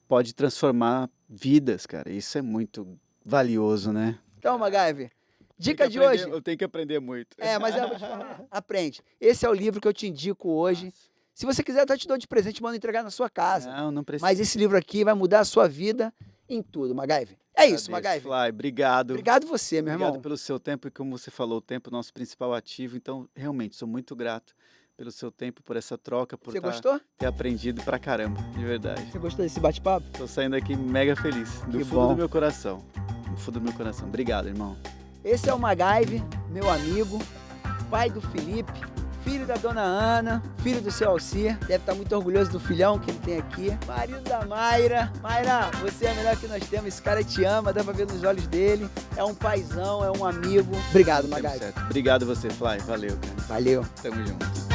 pode transformar vidas, cara. Isso é muito valioso, né? Então, MacGyver, dica Tem de que aprender- hoje. Eu tenho que aprender muito. Mas eu vou te falar. Aprende. Esse é o livro que eu te indico hoje. Nossa. Se você quiser, eu te dou de presente, mando entregar na sua casa. Não precisa. Mas esse livro aqui vai mudar a sua vida em tudo, MacGyver. É isso, MacGyver. Fly, obrigado. Obrigado você, meu Obrigado irmão. pelo seu tempo e como você falou, o tempo é o nosso principal ativo. Então, realmente, sou muito grato pelo seu tempo, por essa troca, por Você gostou? ter aprendido pra caramba, de verdade. Você gostou desse bate-papo? Tô saindo aqui mega feliz, do Que fundo bom. do meu coração. Do fundo do meu coração. Obrigado, irmão. Esse é o MacGyver, meu amigo, pai do Felipe, filho da dona Ana, filho do seu Alcir. Deve estar muito orgulhoso do filhão que ele tem aqui. Marido da Mayra. Mayra, você é a melhor que nós temos. Esse cara te ama, dá pra ver nos olhos dele. É um paizão, é um amigo. Obrigado, Tempo MacGyver. certo. Obrigado você, Fly. Valeu, cara. Valeu. Tamo junto.